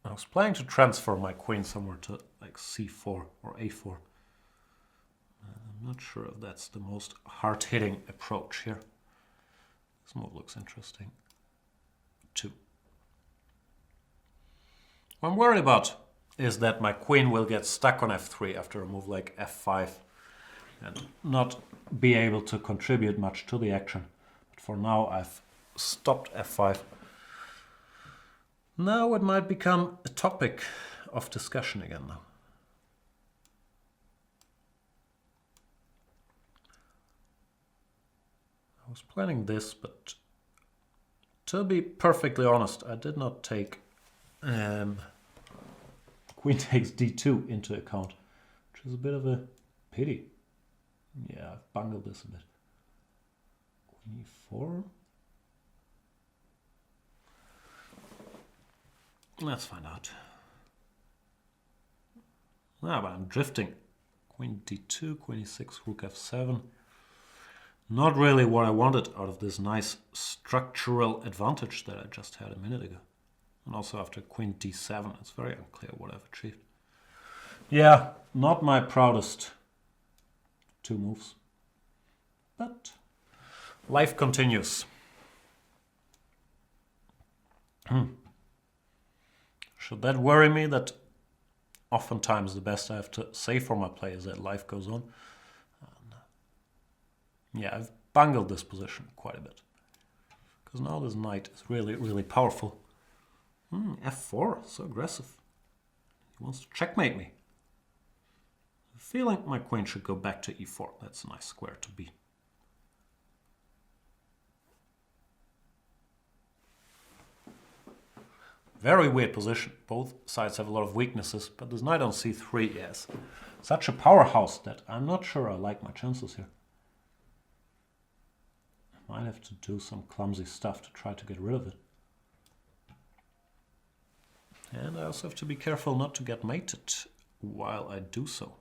I was planning to transfer my queen somewhere to like c4 or a4. I'm not sure if that's the most hard-hitting approach here. This move looks interesting too. What I'm worried about is that my queen will get stuck on f3 after a move like f5 and not be able to contribute much to the action. But for now I've stopped f5. Now it might become a topic of discussion again though. I was planning this, but to be perfectly honest, I did not take queen takes d2 into account, which is a bit of a pity. Yeah, I've bungled this a bit. Queen e4. Let's find out. Ah, but I'm drifting. Queen d2, queen e6, rook f7. Not really what I wanted out of this nice structural advantage that I just had a minute ago. And also after queen d7, it's very unclear what I've achieved. Yeah, not my proudest two moves. But life continues. Should that worry me that oftentimes the best I have to say for my play is that life goes on? Yeah, I've bungled this position quite a bit. Because now this knight is really, really powerful. f4, so aggressive. He wants to checkmate me. I feel like my queen should go back to e4. That's a nice square to be. Very weird position. Both sides have a lot of weaknesses, but this knight on c3 is such a powerhouse that I'm not sure I like my chances here. I might have to do some clumsy stuff to try to get rid of it. And I also have to be careful not to get mated while I do so.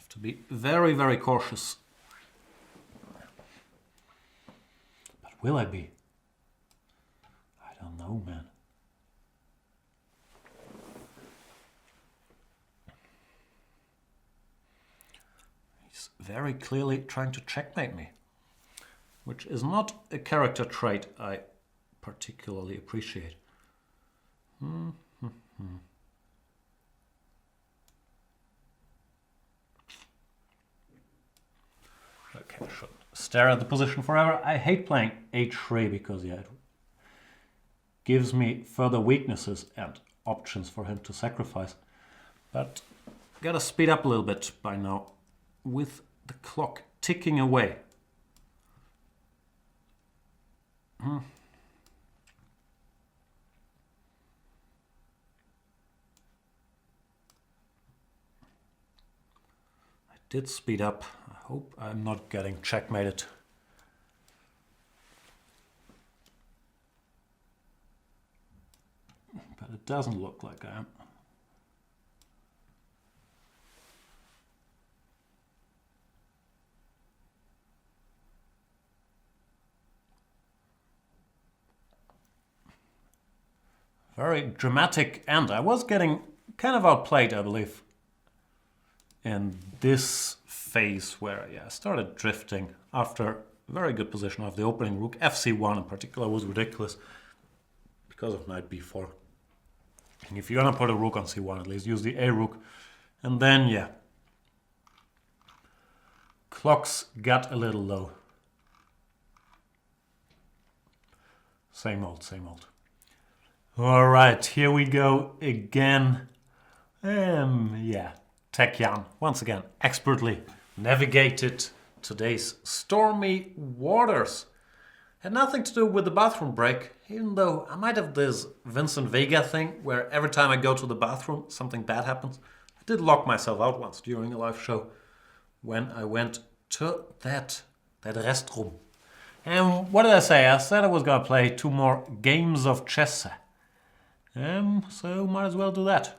To be very, very cautious. But will I be? I don't know, man. He's very clearly trying to checkmate me, which is not a character trait I particularly appreciate. Okay, I should stare at the position forever. I hate playing h3 because it gives me further weaknesses and options for him to sacrifice. But gotta speed up a little bit by now with the clock ticking away. I did speed up. I hope I'm not getting checkmated. But it doesn't look like I am. Very dramatic end. I was getting kind of outplayed, I believe, in this phase where I started drifting after a very good position of the opening rook. fc1 in particular was ridiculous because of knight b4. And if you're gonna put a rook on c1, at least use the a rook. And then, clocks got a little low. Same old, same old. All right, here we go again. Tech Jan, once again, expertly navigated today's stormy waters. Had nothing to do with the bathroom break, even though I might have this Vincent Vega thing where every time I go to the bathroom, something bad happens. I did lock myself out once during a live show when I went to that restroom. And what did I say? I said I was gonna play 2 more games of chess. So might as well do that.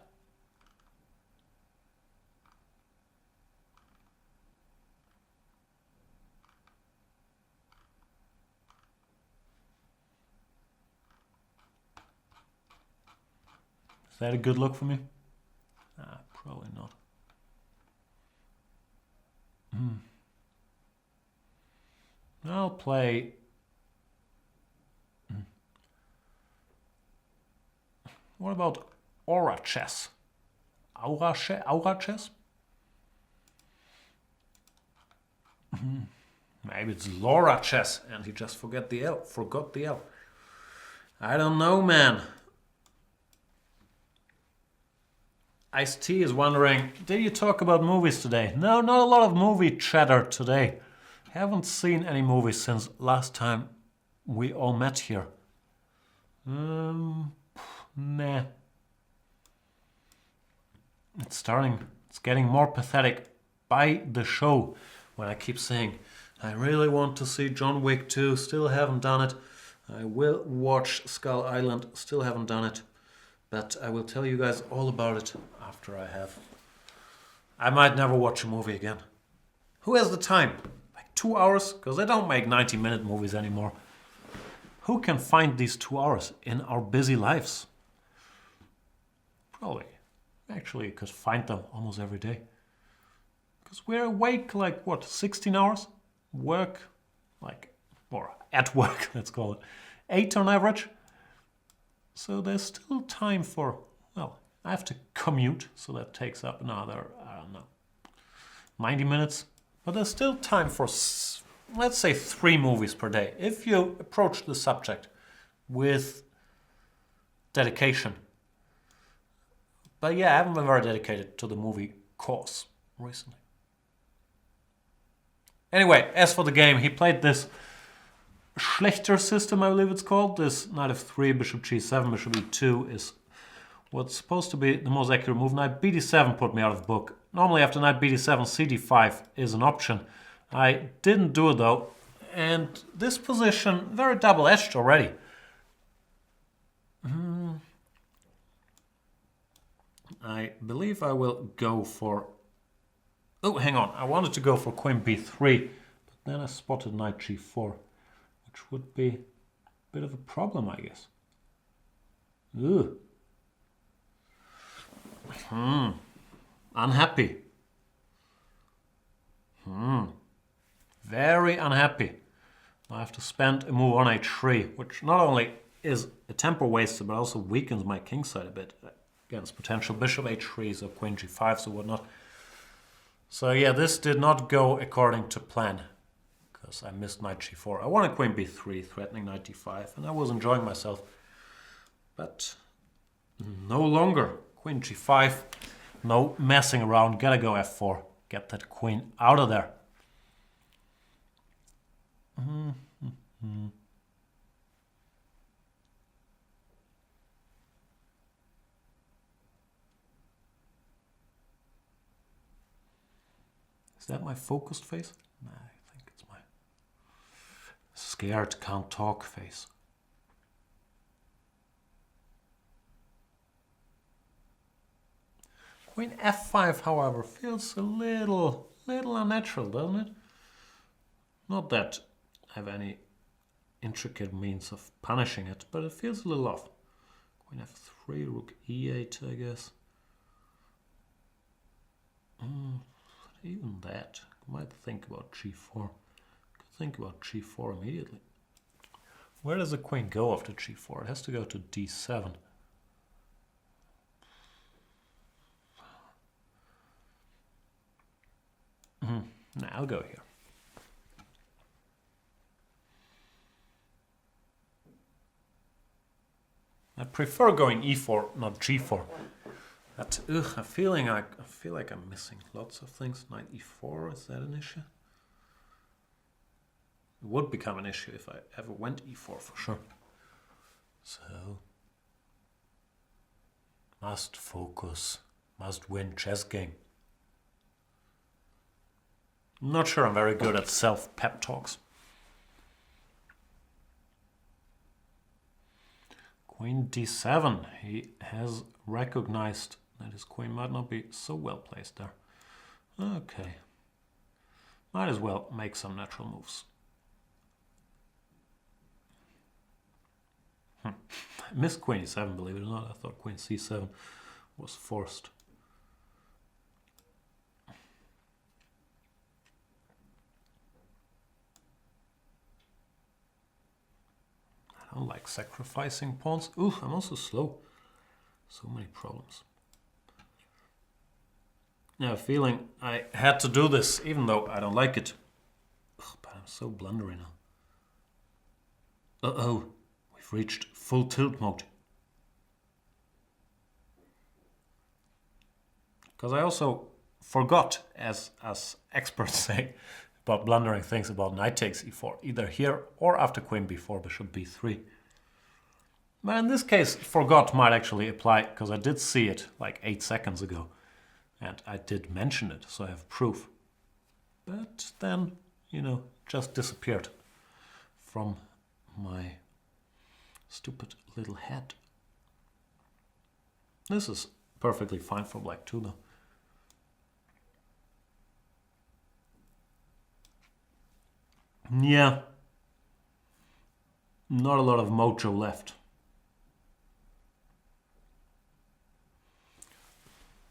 Is that a good look for me? Probably not. I'll play... What about Aura Chess? Aura Chess? Maybe it's Laura Chess and he just forgot the L. I don't know, man. Ice-T is wondering, did you talk about movies today? No, not a lot of movie chatter today. Haven't seen any movies since last time we all met here. Nah. It's getting more pathetic by the show when I keep saying, I really want to see John Wick 2, still haven't done it. I will watch Skull Island, still haven't done it. But I will tell you guys all about it after I have. I might never watch a movie again. Who has the time? Like 2 hours? Because they don't make 90-minute movies anymore. Who can find these 2 hours in our busy lives? Probably. Actually, you could find them almost every day. Because we're awake like, what, 16 hours? Work, or at work, let's call it. 8 on average. So there's still time for, well, I have to commute, so that takes up another, I don't know, 90 minutes. But there's still time for, let's say, 3 movies per day. If you approach the subject with dedication. But yeah, I haven't been very dedicated to the movie course recently. Anyway, as for the game, he played this Schlechter system, I believe it's called. This knight f3, bishop g7, bishop e2 is what's supposed to be the most accurate move. Knight bd7 put me out of the book. Normally after knight bd7, cd5 is an option. I didn't do it though. And this position, very double-edged already. I believe I will go for... Oh, hang on. I wanted to go for queen b3, but then I spotted knight g4, which would be a bit of a problem, I guess. Ugh. Unhappy. Very unhappy. I have to spend a move on h3, which not only is a tempo waster, but also weakens my king side a bit against potential bishop h3s or queen g5s or whatnot. So yeah, this did not go according to plan, because I missed knight g4. I wanted queen b3, threatening knight d5, and I was enjoying myself. But no longer. Queen g5, no messing around, gotta go f4. Get that queen out of there. Is that my focused face? Nah, I think it's my scared can't talk face. Queen f5, however, feels a little unnatural, doesn't it? Not that I have any intricate means of punishing it, but it feels a little off. Queen f3, rook e8, I guess. Even that. I might think about g4. Could think about g4 immediately. Where does the queen go after g4? It has to go to d7. Nah, I'll go here. I prefer going e4, not g4. But I feel like I'm missing lots of things. Knight e4, is that an issue? It would become an issue if I ever went e4 for sure. So must focus, must win chess game. I'm not sure I'm very good at self-pep talks. Queen d7. He has recognized that his queen might not be so well placed there. Okay. Might as well make some natural moves. I missed queen e7, believe it or not. I thought queen c7 was forced. I don't like sacrificing pawns. Ooh, I'm also slow. So many problems. I have a feeling I had to do this, even though I don't like it. Ugh, but I'm so blundering now. Uh-oh, we've reached full tilt mode. Because I also forgot, as experts say, about blundering things about knight takes e4, either here or after queen b4, bishop b3. But in this case, forgot might actually apply, because I did see it like 8 seconds ago. And I did mention it, so I have proof. But then, you know, just disappeared from my stupid little head. This is perfectly fine for black too, though. Yeah. Not a lot of mojo left.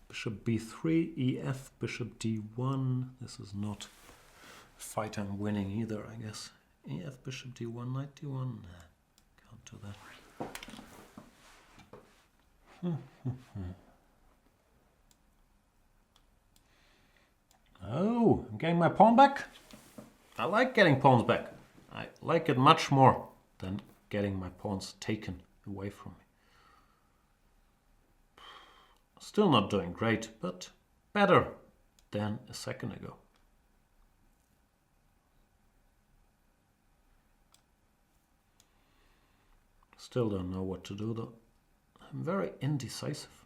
Bishop b3, ef, bishop d1. This is not a fight I'm winning either, I guess. Ef, bishop d1, knight d1. Can't do that. Oh, I'm getting my pawn back. I like getting pawns back. I like it much more than getting my pawns taken away from me. Still not doing great, but better than a second ago. Still don't know what to do though. I'm very indecisive.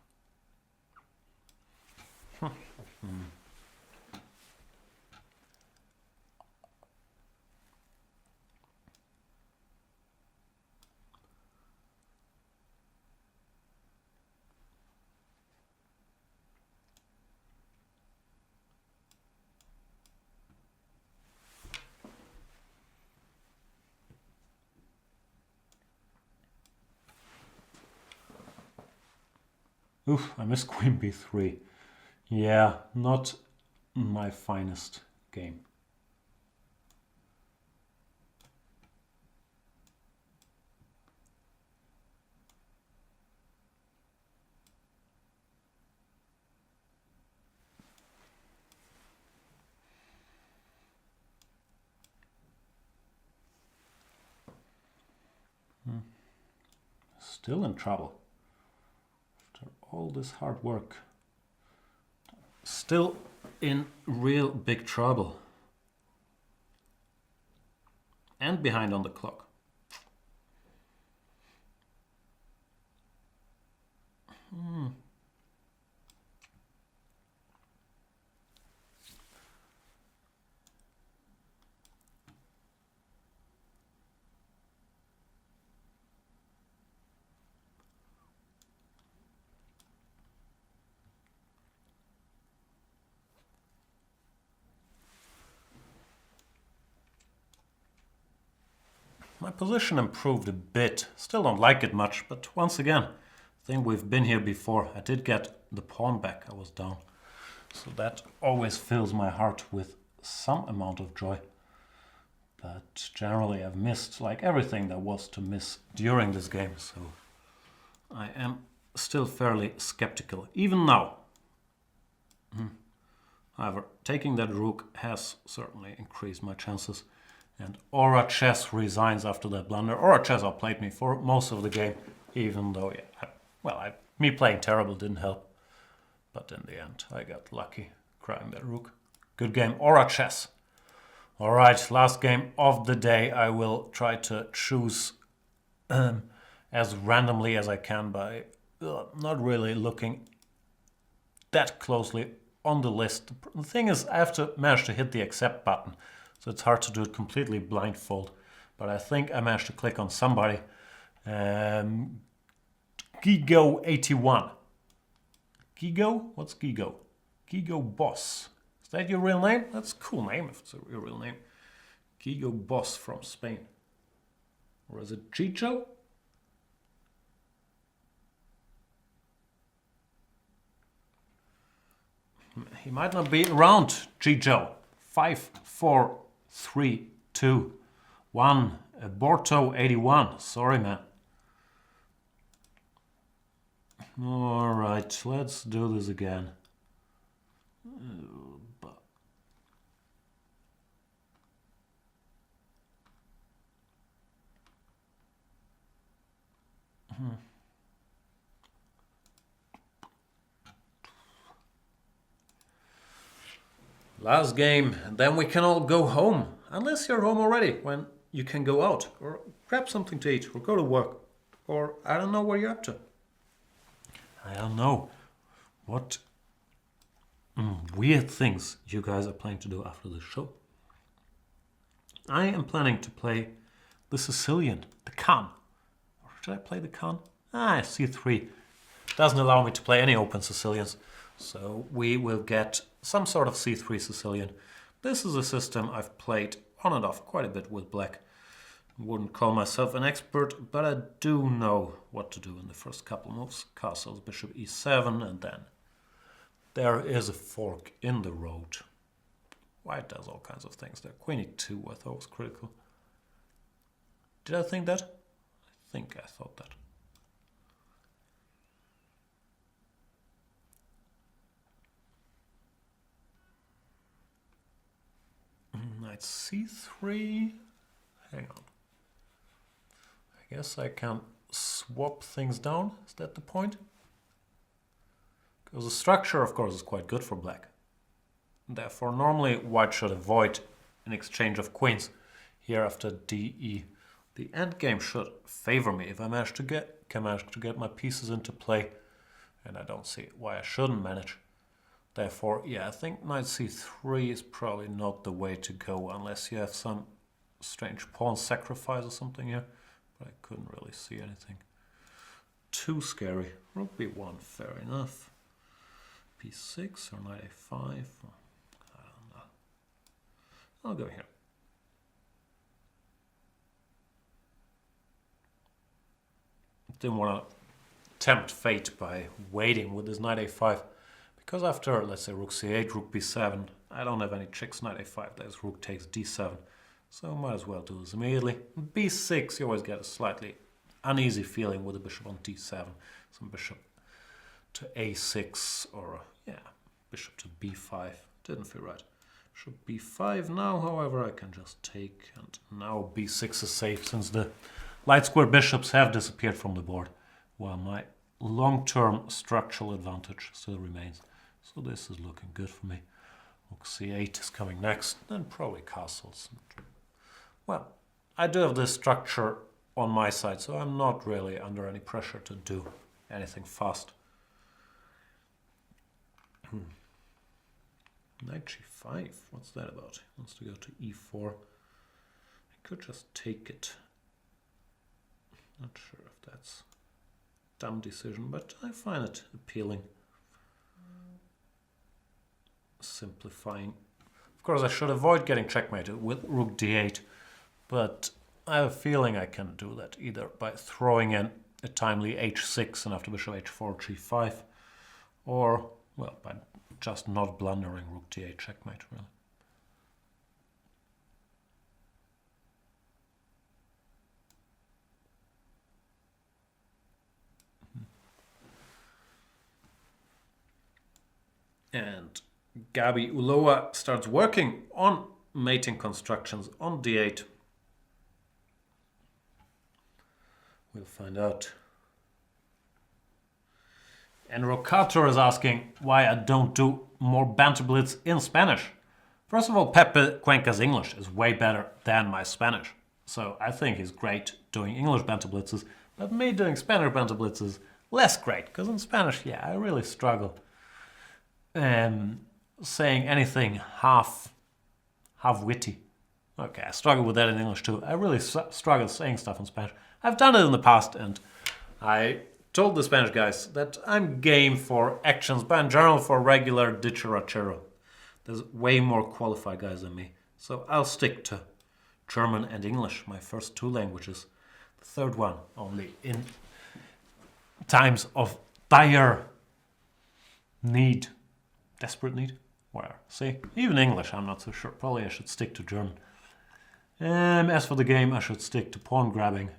Oof, I missed queen b3. Yeah, not my finest game. Still in trouble. After all this hard work. Still in real big trouble. And behind on the clock. My position improved a bit. Still don't like it much, but once again, I think we've been here before. I did get the pawn back. I was down. So that always fills my heart with some amount of joy. But generally I've missed like everything there was to miss during this game. So I am still fairly skeptical, even now. However, taking that rook has certainly increased my chances. And Aura Chess resigns after that blunder. Aura Chess outplayed me for most of the game, even though, me playing terrible didn't help. But in the end, I got lucky crying that rook. Good game, Aura Chess. All right, last game of the day. I will try to choose as randomly as I can by not really looking that closely on the list. The thing is, I have to manage to hit the accept button. So it's hard to do it completely blindfold. But I think I managed to click on somebody. Gigo81. Gigo? What's Gigo? Gigo Boss. Is that your real name? That's a cool name if it's your real name. Gigo Boss from Spain. Or is it Chicho? He might not be around, Chicho. 5, 4, 3, 2, 1. Borto81. Sorry, man. Alright, let's do this again. Last game, and then we can all go home. Unless you're home already, when you can go out, or grab something to eat, or go to work, or I don't know where you're up to. I don't know what weird things you guys are planning to do after this show. I am planning to play the Sicilian, the Khan. Or should I play the Khan? C3. Doesn't allow me to play any open Sicilians. So we will get some sort of C3 Sicilian. This is a system I've played on and off quite a bit with black. Wouldn't call myself an expert, but I do know what to do in the first couple moves. Castles, bishop e7, and then there is a fork in the road. White does all kinds of things there. Queen e2 I thought was critical. Did I think that? I think I thought that. Knight c3. Hang on. I guess I can swap things down. Is that the point? Because the structure, of course, is quite good for black. Therefore, normally white should avoid an exchange of queens here after de. The endgame should favor me if I can manage to get my pieces into play, and I don't see why I shouldn't manage. Therefore, yeah, I think knight c3 is probably not the way to go unless you have some strange pawn sacrifice or something here. But I couldn't really see anything too scary. Rook b1, fair enough. p6 or knight a5. I don't know. I'll go here. Didn't want to tempt fate by waiting with this knight a5. Because after, let's say, rook c8, rook b7, I don't have any checks, knight a5, there's rook takes d7. So might as well do this immediately. b6, you always get a slightly uneasy feeling with the bishop on d7. Some bishop to a6, or, yeah, bishop to b5. Didn't feel right. Bishop b5 now, however, I can just take, and now b6 is safe, since the light square bishops have disappeared from the board, while my long-term structural advantage still remains. So this is looking good for me. Rook c8 is coming next, then probably castles. Well, I do have this structure on my side, so I'm not really under any pressure to do anything fast. Knight g5, what's that about? He wants to go to e4. I could just take it. Not sure if that's a dumb decision, but I find it appealing. Simplifying. Of course, I should avoid getting checkmated with rook d8, but I have a feeling I can do that either by throwing in a timely h6 and after bishop h4, g5, or, well, by just not blundering rook d8 checkmate, really. And Gabi Ulloa starts working on mating constructions on d8. We'll find out. And Rocator is asking why I don't do more Banter Blitz in Spanish. First of all, Pepe Cuenca's English is way better than my Spanish. So I think he's great doing English Banter Blitzes, but me doing Spanish Banter Blitzes, less great, because in Spanish, yeah, I really struggle saying anything half witty. Okay, I struggle with that in English too. I really struggle saying stuff in Spanish. I've done it in the past, and I told the Spanish guys that I'm game for actions, but in general for regular dicharachero. There's way more qualified guys than me. So I'll stick to German and English, my first 2 languages. The third one only in times of dire need. Desperate need? Where? See, even English I'm not so sure. Probably I should stick to German. As for the game, I should stick to pawn grabbing.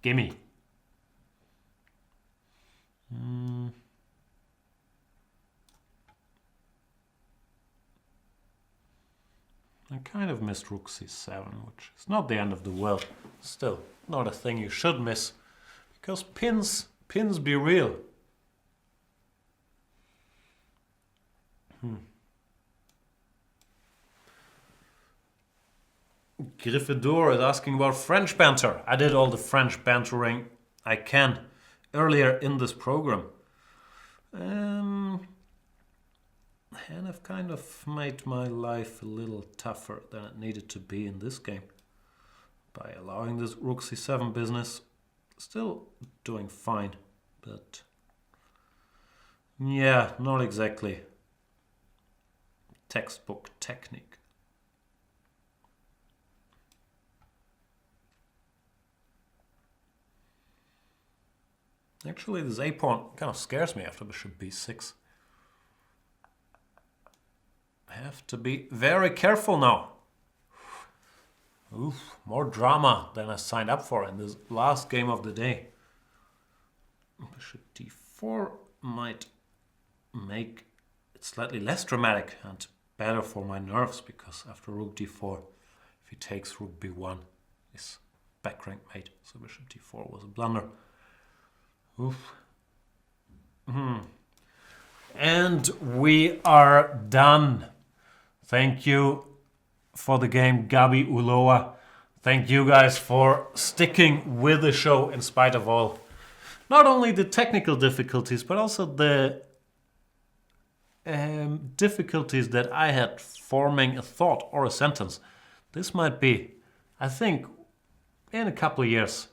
Gimme. I kind of missed rook c7, which is not the end of the world. Still, not a thing you should miss, because pins be real. Gryffindor is asking about French banter. I did all the French bantering I can earlier in this program. And I've kind of made my life a little tougher than it needed to be in this game. By allowing this rook c7 business, still doing fine, but yeah, not exactly textbook technique. Actually, this a-pawn kind of scares me after bishop b6. I have to be very careful now. Oof, more drama than I signed up for in this last game of the day. Bishop d4 might make it slightly less dramatic and better for my nerves, because after rook d4, if he takes rook b1, his back rank mate. So bishop d4 was a blunder. Oof. And we are done. Thank you for the game, Gabi Uloa. Thank you guys for sticking with the show in spite of all, not only the technical difficulties, but also the difficulties that I had forming a thought or a sentence. This might be, I think, in a couple of years,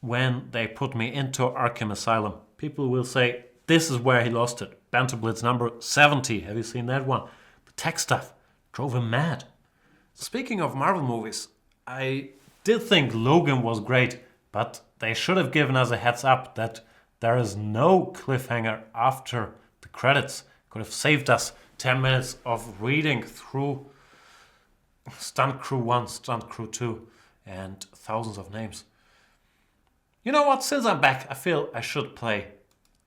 when they put me into Arkham Asylum, people will say, this is where he lost it. Banter Blitz number 70. Have you seen that one? The tech stuff drove him mad. Speaking of Marvel movies, I did think Logan was great, but they should have given us a heads up that there is no cliffhanger after the credits. Could have saved us 10 minutes of reading through Stunt Crew 1, Stunt Crew 2, and thousands of names. You know what? Since I'm back, I feel I should play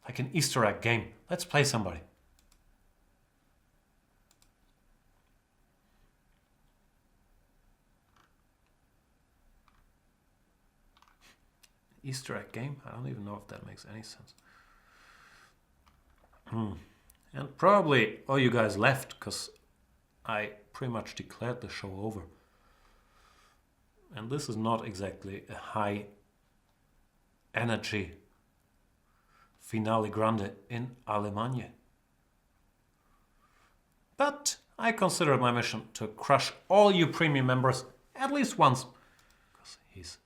like an Easter egg game. Let's play somebody. Easter egg game? I don't even know if that makes any sense. And probably all you guys left because I pretty much declared the show over. And this is not exactly a high energy finale grande in Alemania. But I consider it my mission to crush all you premium members at least once. Because he's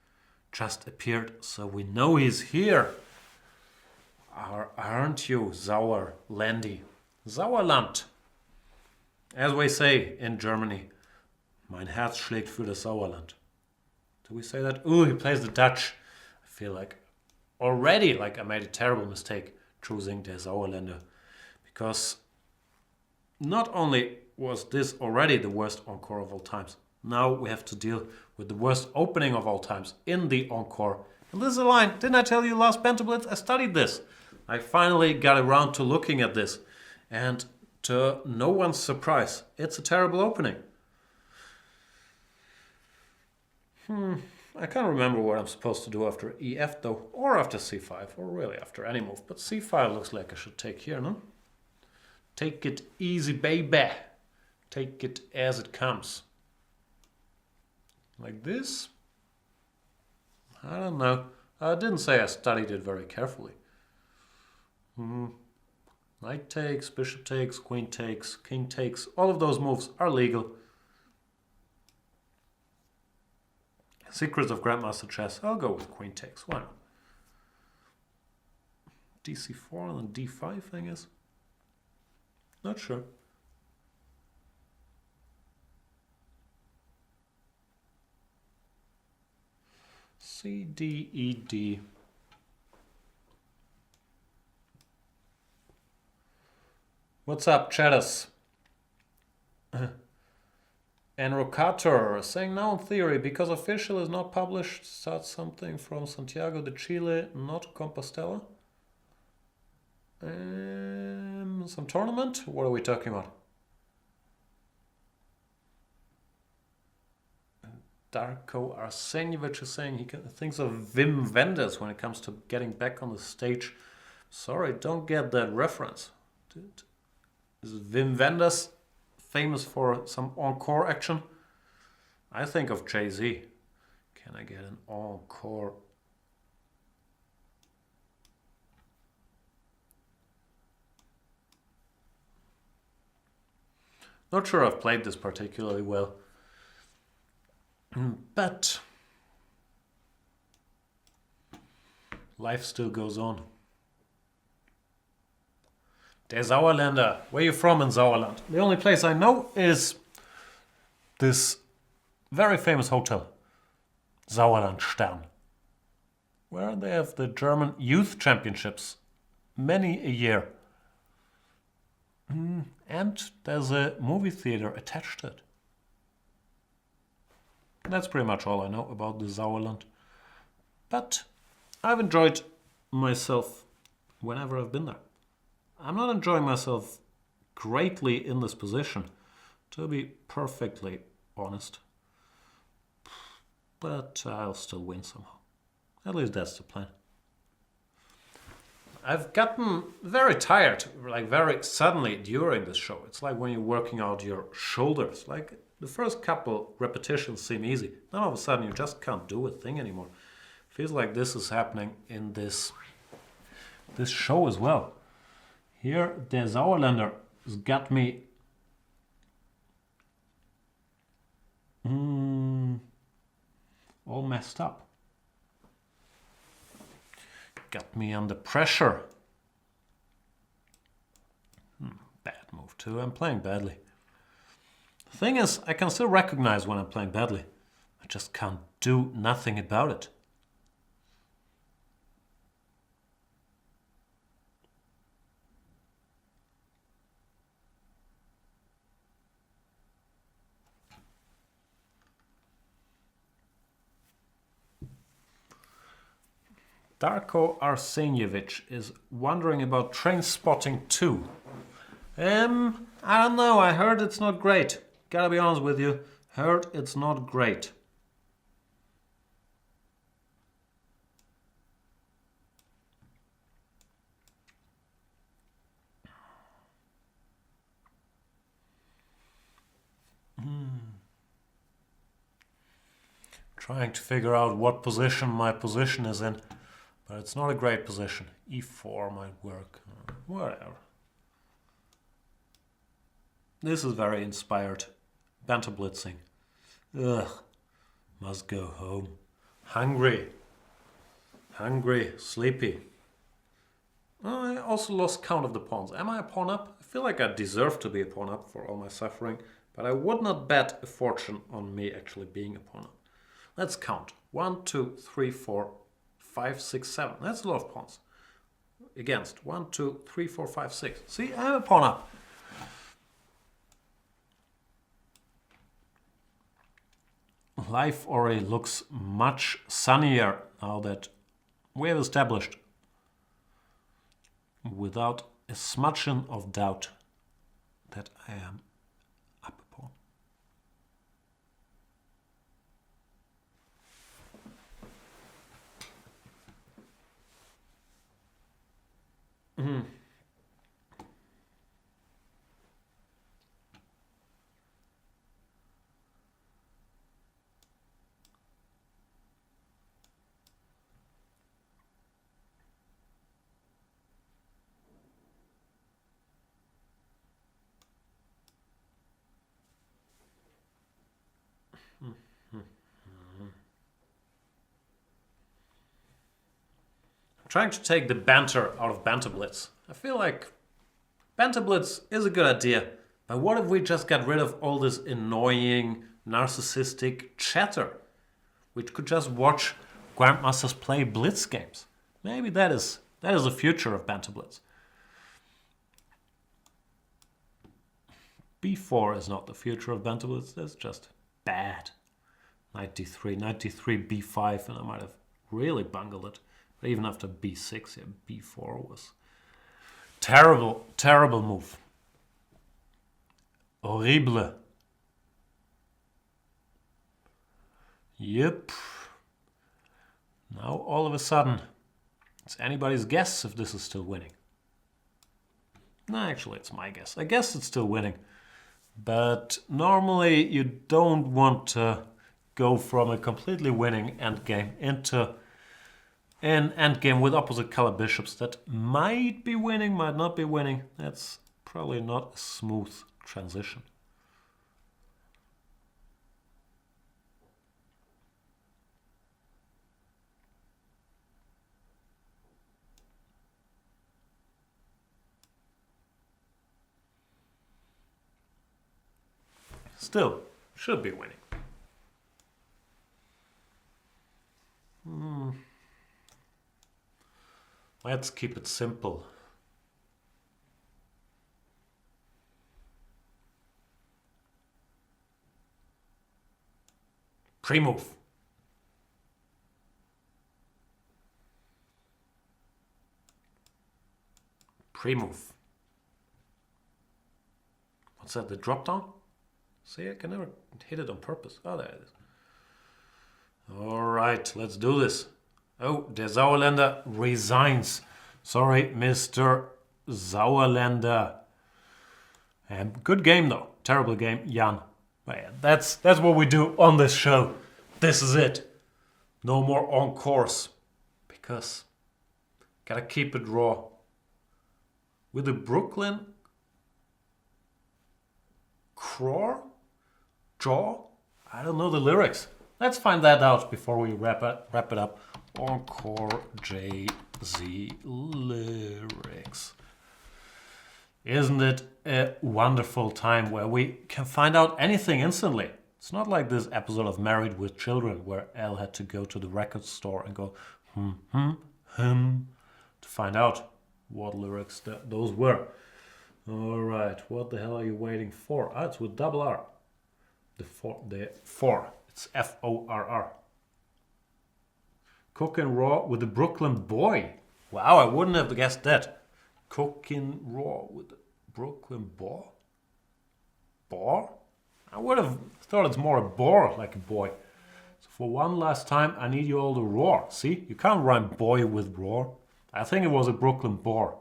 just appeared, so we know he's here. Aren't you, Sauerlandi? Sauerland. As we say in Germany, mein Herz schlägt für das Sauerland. Do we say that? Ooh, he plays the Dutch. I feel like already I made a terrible mistake choosing the Sauerländer. Because not only was this already the worst encore of all times, now we have to deal with the worst opening of all times in the encore. And this is a line. Didn't I tell you last Banter Blitz? I studied this. I finally got around to looking at this. And to no one's surprise, it's a terrible opening. I can't remember what I'm supposed to do after EF though, or after C5, or really after any move. But C5 looks like I should take here, no? Take it easy, baby. Take it as it comes. Like this? I don't know. I didn't say I studied it very carefully. Knight takes, bishop takes, queen takes, king takes. All of those moves are legal. Secrets of Grandmaster Chess. I'll go with queen takes. Why not? DC4 and then D5, I guess. Not sure. C, D, E, D. What's up, chatters? Enrocator saying now in theory, because official is not published, start something from Santiago de Chile, not Compostela. Some tournament? What are we talking about? Darko Arsenjevich is saying he thinks of Wim Wenders when it comes to getting back on the stage. Sorry, don't get that reference. Is Wim Wenders famous for some encore action? I think of Jay-Z. Can I get an encore? Not sure I've played this particularly well. But life still goes on. Der Sauerländer. Where are you from in Sauerland? The only place I know is this very famous hotel, Sauerland Stern, where they have the German youth championships many a year. And there's a movie theater attached to it. That's pretty much all I know about the Sauerland. But I've enjoyed myself whenever I've been there. I'm not enjoying myself greatly in this position, to be perfectly honest. But I'll still win somehow. At least that's the plan. I've gotten very tired, like very suddenly during this show. It's like when you're working out your shoulders. Like the first couple repetitions seem easy. Then all of a sudden you just can't do a thing anymore. Feels like this is happening in this show as well. Here, der Sauerländer has got me all messed up. Got me under pressure. Bad move too. I'm playing badly. The thing is, I can still recognize when I'm playing badly. I just can't do nothing about it. Darko Arsenjevich is wondering about Train Spotting 2. I don't know, I heard it's not great. Gotta be honest with you, heard it's not great. Trying to figure out what position my position is in. But it's not a great position. E4 might work. Whatever. This is very inspired. Banter blitzing. Ugh. Must go home. Hungry. Hungry. Sleepy. I also lost count of the pawns. Am I a pawn up? I feel like I deserve to be a pawn up for all my suffering. But I would not bet a fortune on me actually being a pawn up. Let's count. 1, 2, 3, 4, 5, 6, 7. That's a lot of pawns. Against 1, 2, 3, 4, 5, 6. See, I'm a pawn up. Life already looks much sunnier now that we have established, without a smudging of doubt, that I am up a pawn. I'm trying to take the banter out of Banter Blitz. I feel like Banter Blitz is a good idea, but what if we just got rid of all this annoying, narcissistic chatter? We could just watch Grandmasters play Blitz games. Maybe that is the future of Banter Blitz. B4 is not the future of Banter Blitz, that's just bad. 93, B5, and I might have really bungled it. But even after B6, yeah, B4 was terrible, terrible move. Horrible. Yep. Now all of a sudden, it's anybody's guess if this is still winning. No, actually it's my guess. I guess it's still winning. But normally you don't want to go from a completely winning endgame into an endgame with opposite color bishops that might be winning, might not be winning. That's probably not a smooth transition. Still, should be winning. Let's keep it simple. Pre-move. Pre-move. What's that, the drop down? See, I can never hit it on purpose. Oh, there it is. All right, let's do this. Oh, der Sauerländer resigns. Sorry, Mr. Sauerländer. Good game, though. Terrible game, Jan. But yeah, that's what we do on this show. This is it. No more encores. Because gotta keep it raw. With the Brooklyn Craw? Jaw? I don't know the lyrics. Let's find that out before we wrap it up. Encore Jay-Z lyrics. Isn't it a wonderful time where we can find out anything instantly? It's not like this episode of Married with Children where Elle had to go to the record store and go to find out what lyrics those were. All right, what the hell are you waiting for? Ah, it's with double R. The four. It's F-O-R-R. Cooking Raw with the Brooklyn Boy. Wow, I wouldn't have guessed that. Cooking Raw with the Brooklyn Boy? Boar? I would have thought it's more a boar, like a boy. So for one last time, I need you all to roar. See, you can't rhyme boy with roar. I think it was a Brooklyn Boar.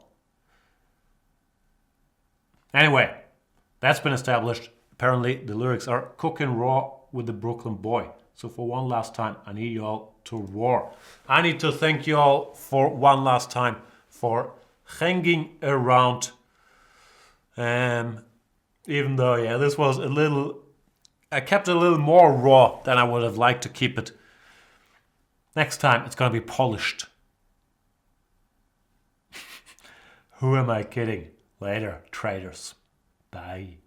Anyway, that's been established. Apparently, the lyrics are Cooking Raw with the Brooklyn Boy. So for one last time, I need you all to roar. I need to thank you all for one last time for hanging around. Even though, yeah, this was a little... I kept it a little more raw than I would have liked to keep it. Next time, it's going to be polished. Who am I kidding? Later, traders. Bye.